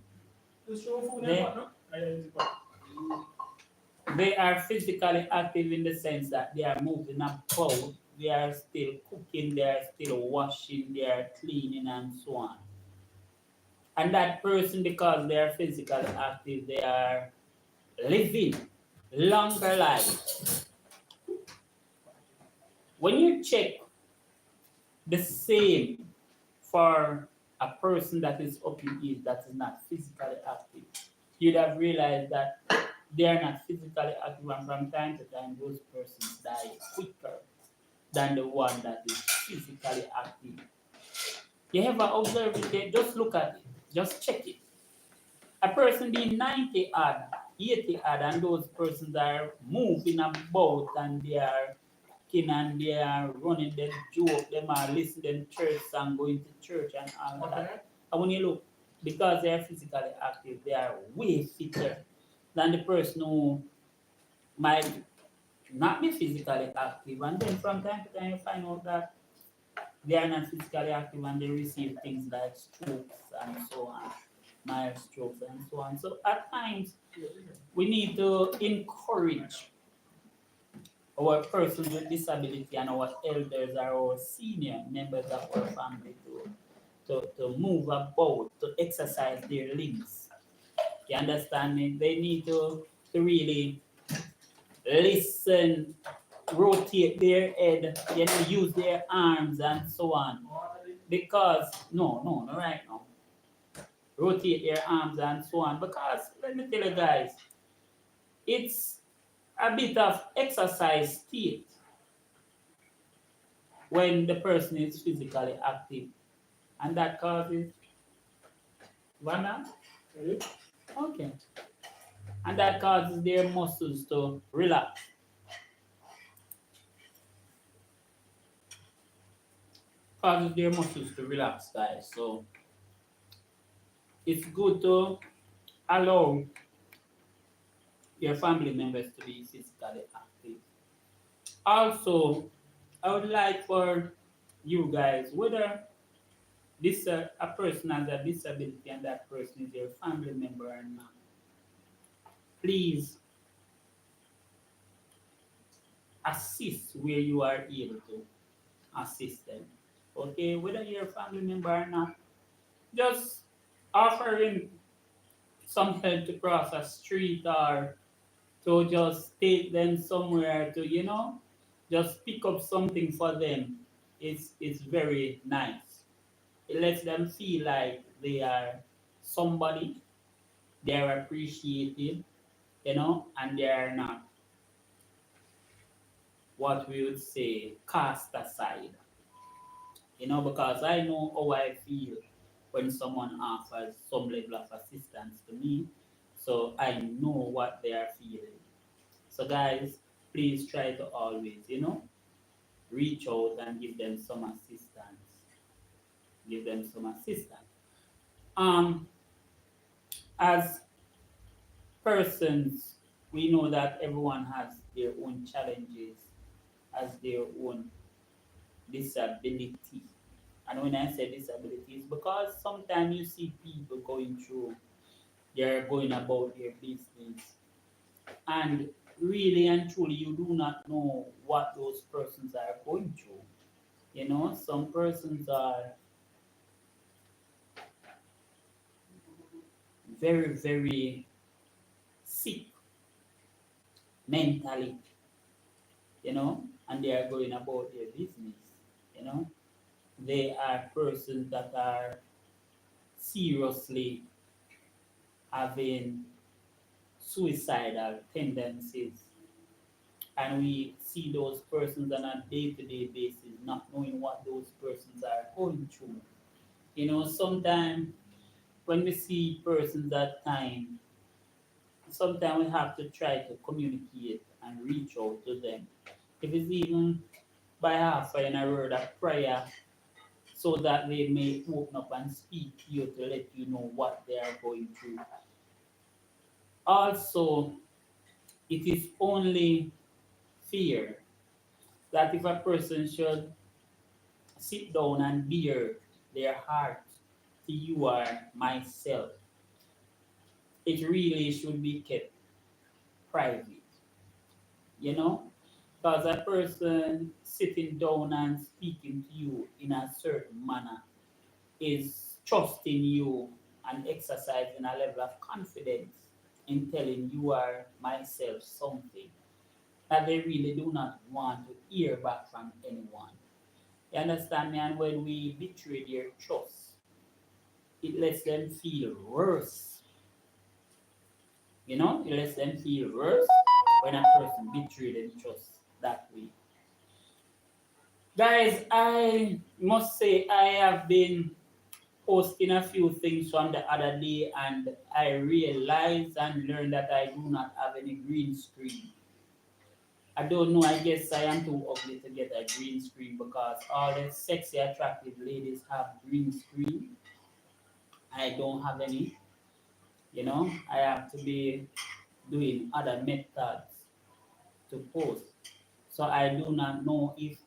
they are physically active in the sense that they are moving about, they are still cooking, they are still washing, they are cleaning, and so on. And that person, because they are physically active, they are living longer lives. When you check the same for a person that is up in age that is not physically active, you'd have realized that they are not physically active, and from time to time, those persons die quicker than the one that is physically active. You ever observe it? Just look at it, just check it. A person being 90 odd, 80 odd, and those persons are moving about and they are kin and they are running them joke, them are listening to church song, going to church and all that. And when you look, because they are physically active, they are way fitter than the person who might not be physically active. And then from time to time you find out that they are not physically active and they receive things like strokes and so on, mild strokes and so on. So at times we need to encourage our persons with disability and our elders or our senior members of our family to move about, to exercise their limbs. You understand me? They need to really listen, rotate their head, use their arms and so on. Because no, right now. Rotate their arms and so on. Because let me tell you guys, it's a bit of exercise state when the person is physically active. And that causes Vana? Okay. And that causes their muscles to relax. Causes their muscles to relax, guys. So it's good to allow your family members to be physically active. Also, I would like for you guys, whether this a person has a disability and that person is your family member or not, please assist where you are able to assist them. Okay, whether you're a family member or not, just offering some help to cross a street or to just take them somewhere to, just pick up something for them is very nice. It lets them feel like they are somebody, they are appreciated, and they are not what we would say cast aside. Because I know how I feel when someone offers some level of assistance to me, so I know what they are feeling. So, guys, please try to always, reach out and give them some assistance. Give them some assistance. Um, as persons, we know that everyone has their own challenges, has their own disability. And when I say disabilities, because sometimes you see people going through, they're going about their business, and really and truly, you do not know what those persons are going through. Some persons are very, very sick mentally, and they are going about their business, you know. They are persons that are seriously having suicidal tendencies, and we see those persons on a day-to-day basis, not knowing what those persons are going through. Sometimes when we see persons at time, sometimes we have to try to communicate and reach out to them. If it's even by offering a word of prayer so that they may open up and speak to you to let you know what they are going through. Also, it is only fair that if a person should sit down and bear their heart to you or myself, it really should be kept private, you know? Because a person sitting down and speaking to you in a certain manner is trusting you and exercising a level of confidence in telling you or myself something that they really do not want to hear back from anyone. You understand me? And when we betray their trust, it lets them feel worse You know, it lets them feel worse when a person betrayed them trust that way. Guys, I must say I have been posting a few things from the other day and I realized and learned that I do not have any green screen. I don't know, I guess I am too ugly to get a green screen because all the sexy, attractive ladies have green screen. I don't have any, you know, I have to be doing other methods to post. So I do not know if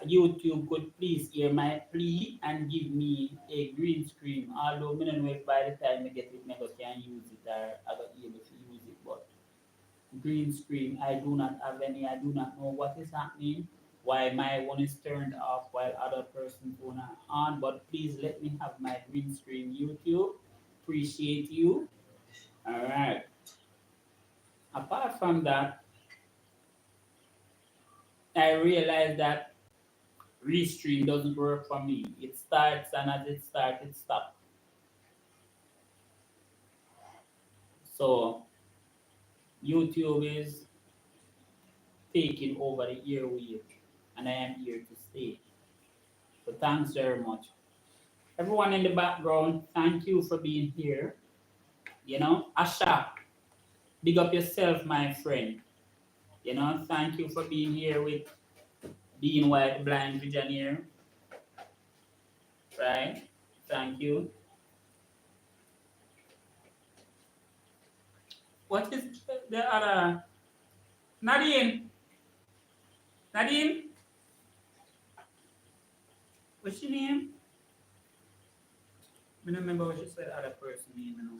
YouTube could please hear my plea and give me a green screen. Although I don't know if by the time I get it, I can use it or I got able to use it. But green screen, I do not have any. I do not know what is happening. Why my one is turned off while other person's one are on. But please let me have my green screen. YouTube, appreciate you. All right. Apart from that, I realized that restream doesn't work for me. It starts and as it starts, it stops. So YouTube is taking over the airwave and I am here to stay. So thanks very much. Everyone in the background, thank you for being here. You know, Asha, big up yourself, my friend. You know, thank you for being here with being white, blind, visioneer. Right? Thank you. What is the other? Nadine. Nadine? What's your name? I don't remember what you said other person name, you know.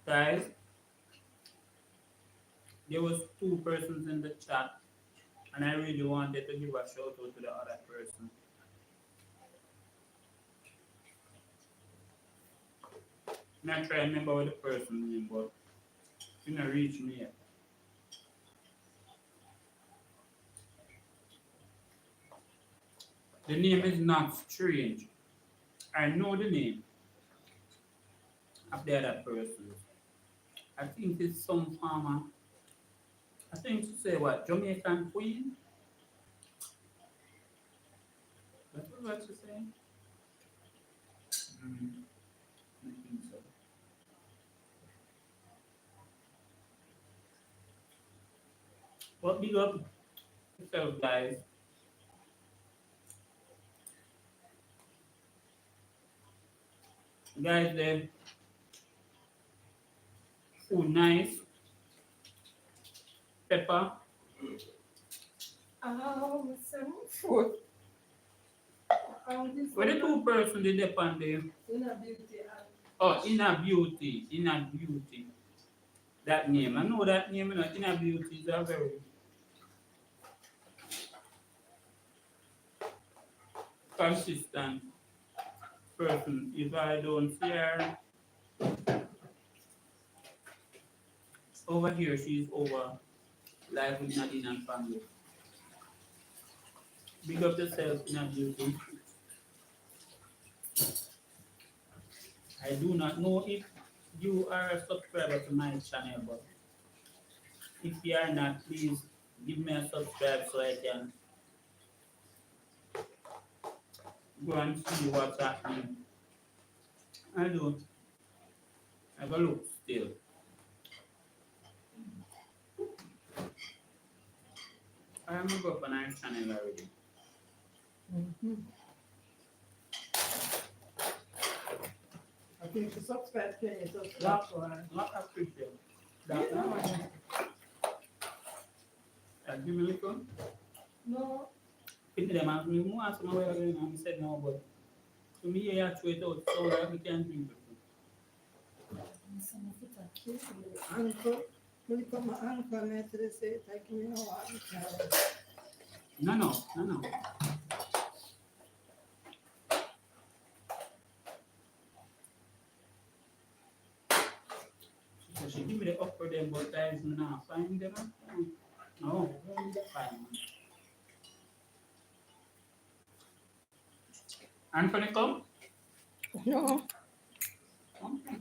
Guys, there was two persons in the chat and I really wanted to give a shout out to the other person. I'm not trying to remember what the person name, but you not reach me yet. The name is not strange. I know the name of the other person. I think it's some farmer. I think to say what? Jamaican Queen? That's what you say? I think so. But big up yourself, guys. Guys, the food nice. Pepper. Some food. Where the two person they depend there? Inner beauty. Oh, Inner Beauty. Inner Beauty. That name. I know that name, you know. Inner Beauty is a very consistent person. If I don't see her over here, she's over life with Nadine and family. Big up yourself, Inner Beauty. I do not know if you are a subscriber to my channel, but if you are not, please give me a subscribe so I can go and see what's happening. I do. Have a look still. I am going to go up on our channel already. I think the subscribe can is a lot for Not appreciate that. Give me a little. No. People them ask me, "Who ask me where I'm going?" I said no, but to me, you have to it out so that we can drink it. Some of it are cute. Uncle, when you come my uncle, and they say, take me a while. No. So she give me the offer them, but I is not find them. No, fine. Anthony, come. No. Okay.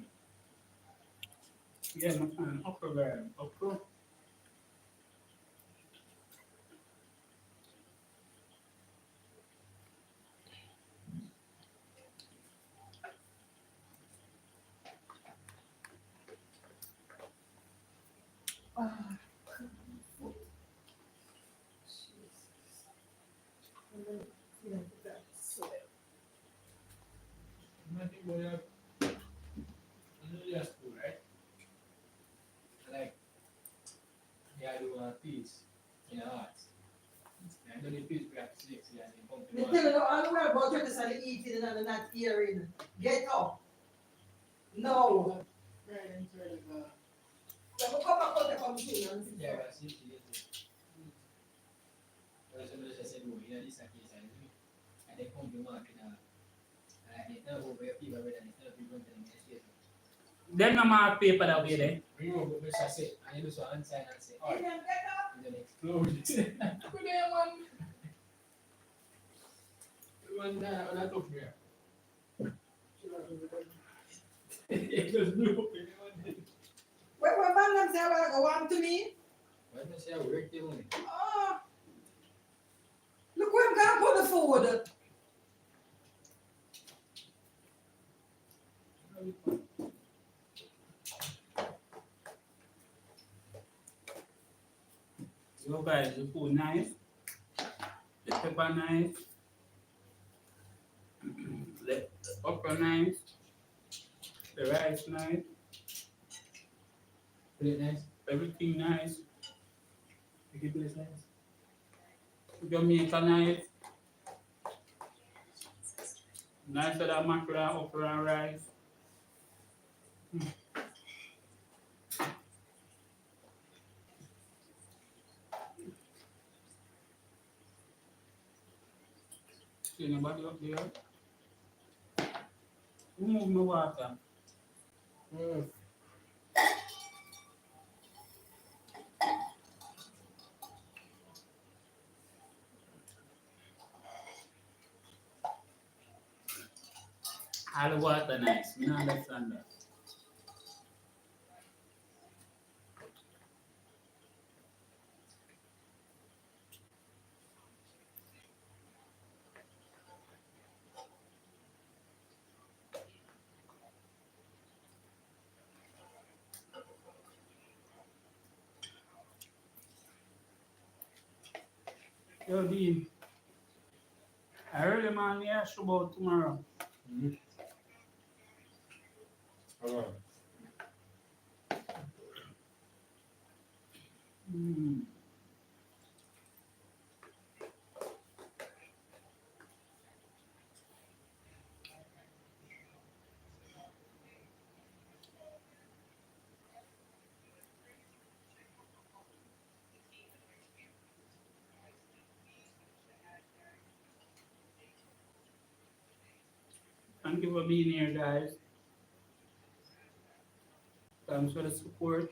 Yeah, my friend, okra girl. Okra. Ah, Nothing going up. Just school, right? Like, yeah, do a piece in arts. I do the piece practice 6 years in company me one. tell you all the way about you just only eating and not hearing. Get up. No. Yeah, but come back out the conversation. Yeah, that's 6 years. That's what I said, oh, yeah, this is a case, and they come to market now. And they tell over your people, and they tell people to the station. Them no more paper that way there. Remove what I say, and you do so unsign and say, You alright, can get up. and then explode it. Good day, man. One on a tough beer. It just blew up in one day. When man them say, well, go on to me. Why don't you say I work the money? Oh, look where I'm going to put the food. So guys, the food nice, the pepper nice, the okra nice, the rice nice, Pretty nice. everything nice. You keep it nice. Jamaica nice, nicer than mackerel, okra and rice. See anybody up there? Who move my water? All the water nice. Me not understand that. Yo, Dean, I heard the man ask you about tomorrow. Alright. Mm. Thank you for being here, guys. Thanks for the support.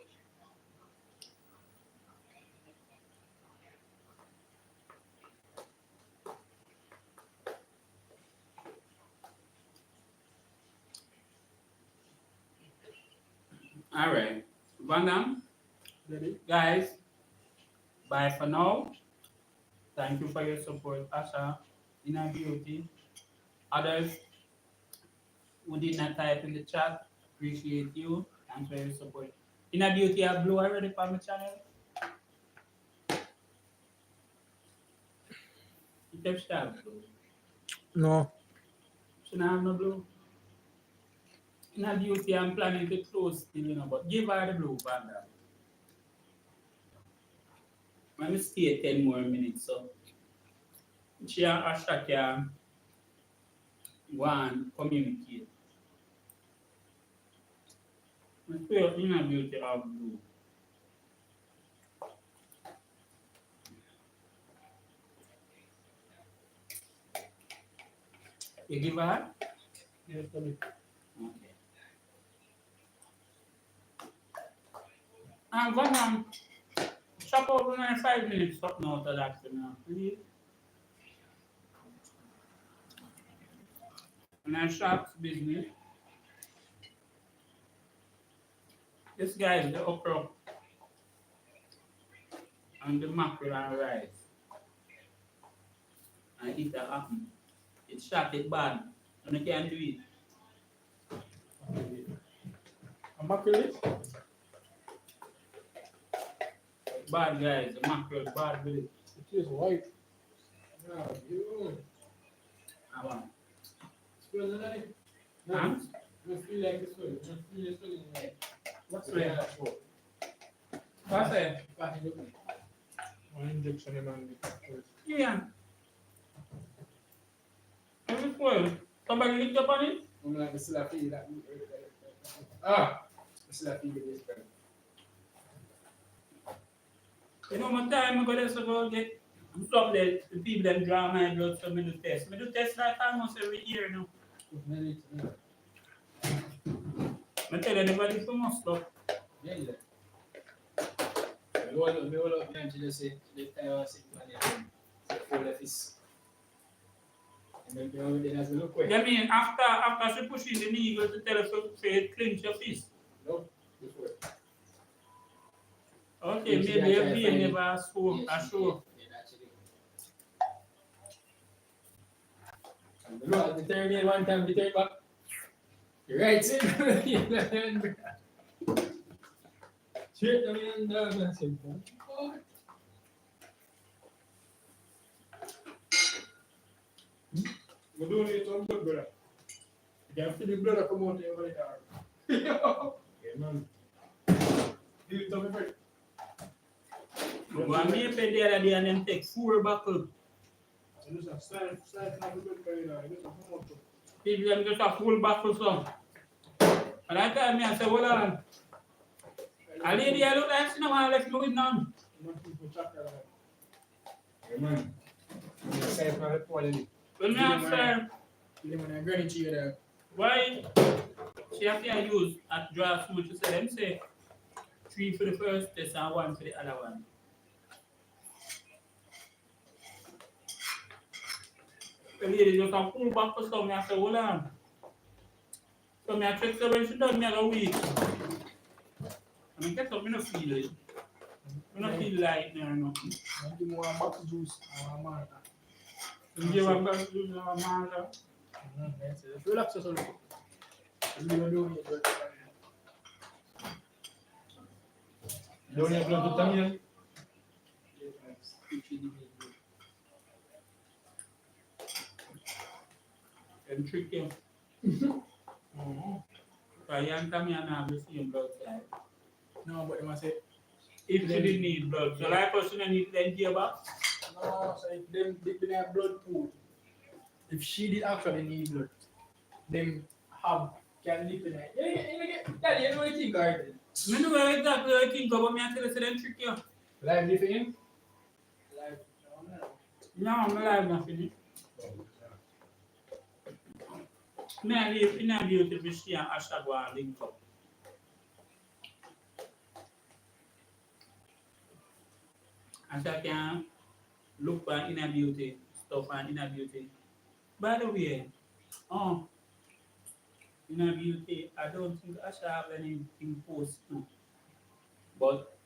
All right, Vandam, guys, bye for now. Thank you for your support, Asha, Inner Beauty. Others who did not type in the chat, appreciate you. Thanks for your support. Inner Beauty, I blue already for my channel. You can start blue. No. She not have no blue. Inner Beauty, I'm planning to close still, but give her the blue, Vandam. Let me stay 10 more minutes, so she and Asha can go and communicate. I feel Inner Beauty have blue. You give her? Yes, tell me. Okay. I'm gonna chop over my 5 minutes something out of that for now, please. in a shops business. This guy is the okra and the mackerel and rice. And if that happen, it shot it bad. And you can't do it. A mackerel? Bad guys, the mackerel bad with it. It is white. Yeah, you. I want. Smell the knife. Huh? You feel like this one. You feel this one in the knife. What's Yeah, that? sure. What's that? One injection in man. Yeah. Every spoil. Somebody licked up on it? I'm like, I still feel that. Ah! I still feel this friend. You know, one time I go there, so go get some the people them draw my blood, so I do test. I do test like almost every year now. I tell anybody for must stop. Yeah, yeah. Me hold up behind you just say, let time sit on your hand. Say, full of his. And then you know, then as we look quick. I mean, after she push in the needle to tell us to say clench your fist. No, before. Okay, Yes, maybe yeah, every try never show, Yes, a show. yeah, actually. And look, the third day, one time, the third back. You're right, sir. Straight down and down. I said, oh. We don't need some blood, brother. You can feel the blood come out over the arm. Yeah, man. Give it to me, friend. One me pay the other day and then take 4 buckle. So this is style from the blood going on. This is how much. People them just a full buckle so. And I tell me, I say, hold on. A lady I look like she don't want to let me with none. Yeah, man. Style from the quality. When me ask her, You know, I'm going to you there. why she have to use at draw food, she say, them say 3 for the first test and 1 for the other one. The lady just a full buckle so me I say, hold on. So me I check so when she done me a week. I mean, get up, me no feel it. Me no feel like no. I give more box juice. I want You give a back to the manga. relax yourself. You don't do it. Don't have blood to come here. And trick him. So young come here and have the same blood type. No, but you must say, If she didn't need blood, so like us, she don't need plenty of back. no, so if them didn't have blood pool, if she did actually need blood, them can live in it. Yeah, you know what you think, Garden? Me know exactly what I think about me, I tell you, so them trick you. Live live in? Live, No, my life not finished. Me I live in a beautiful she and Asha go and link up. Asha can look for inner beauty stuff and inner beauty. By the way, inner beauty, I don't think Asha have anything post too. But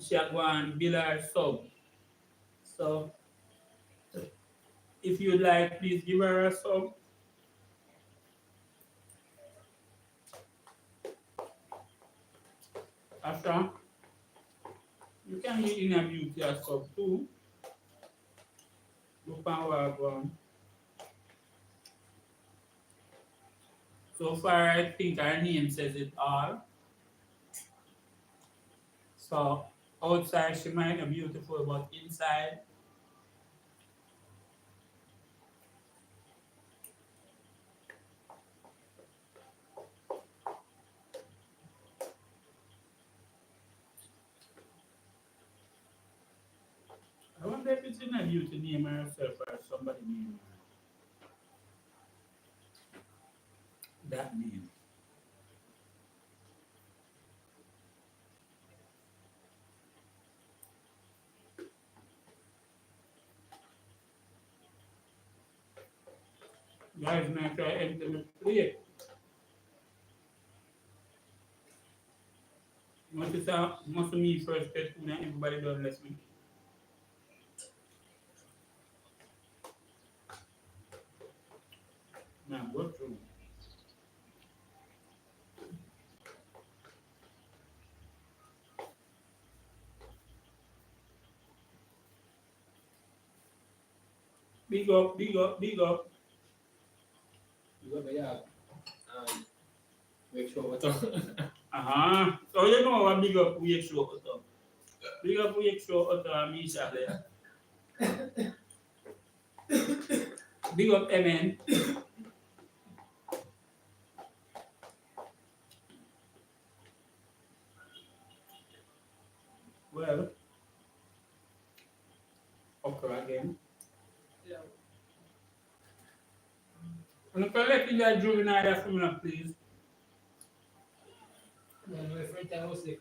she go and build her sub. So if you'd like, please give her a sub. Asha, you can get inner beauty a sub too. Look on what go on. So far, I think our name says it all. So outside she might be beautiful, but inside, I wonder if it's in a beauty name herself or somebody name that name. Guys, now try to empty my plate. Must me first get food and everybody done less me. Man, go through. Big up, big up, big up. You got me up. Make sure what's up. So you know what big up we show up. Big up we show up me Charlie. Big up MN. Well, Okra again. Yeah. And if I let you guys juvenile for me, please. My friend time was sick.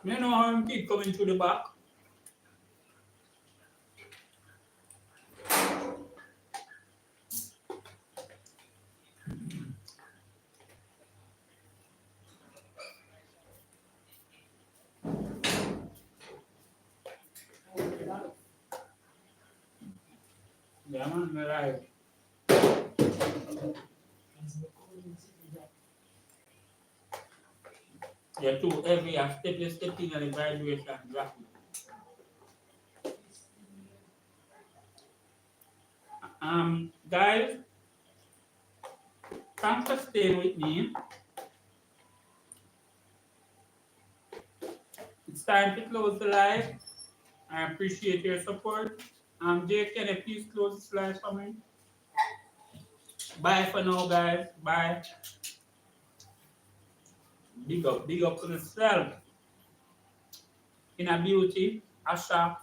You know how him keep coming through the back? Yeah, man, you're right. You're too heavy. I step you step in and the vibration drop it. Guys, thanks for staying with me. It's time to close the live. I appreciate your support. Jay, can you please close this live for me? Bye for now, guys. Bye. Big up on yourself. In a beauty, Asha.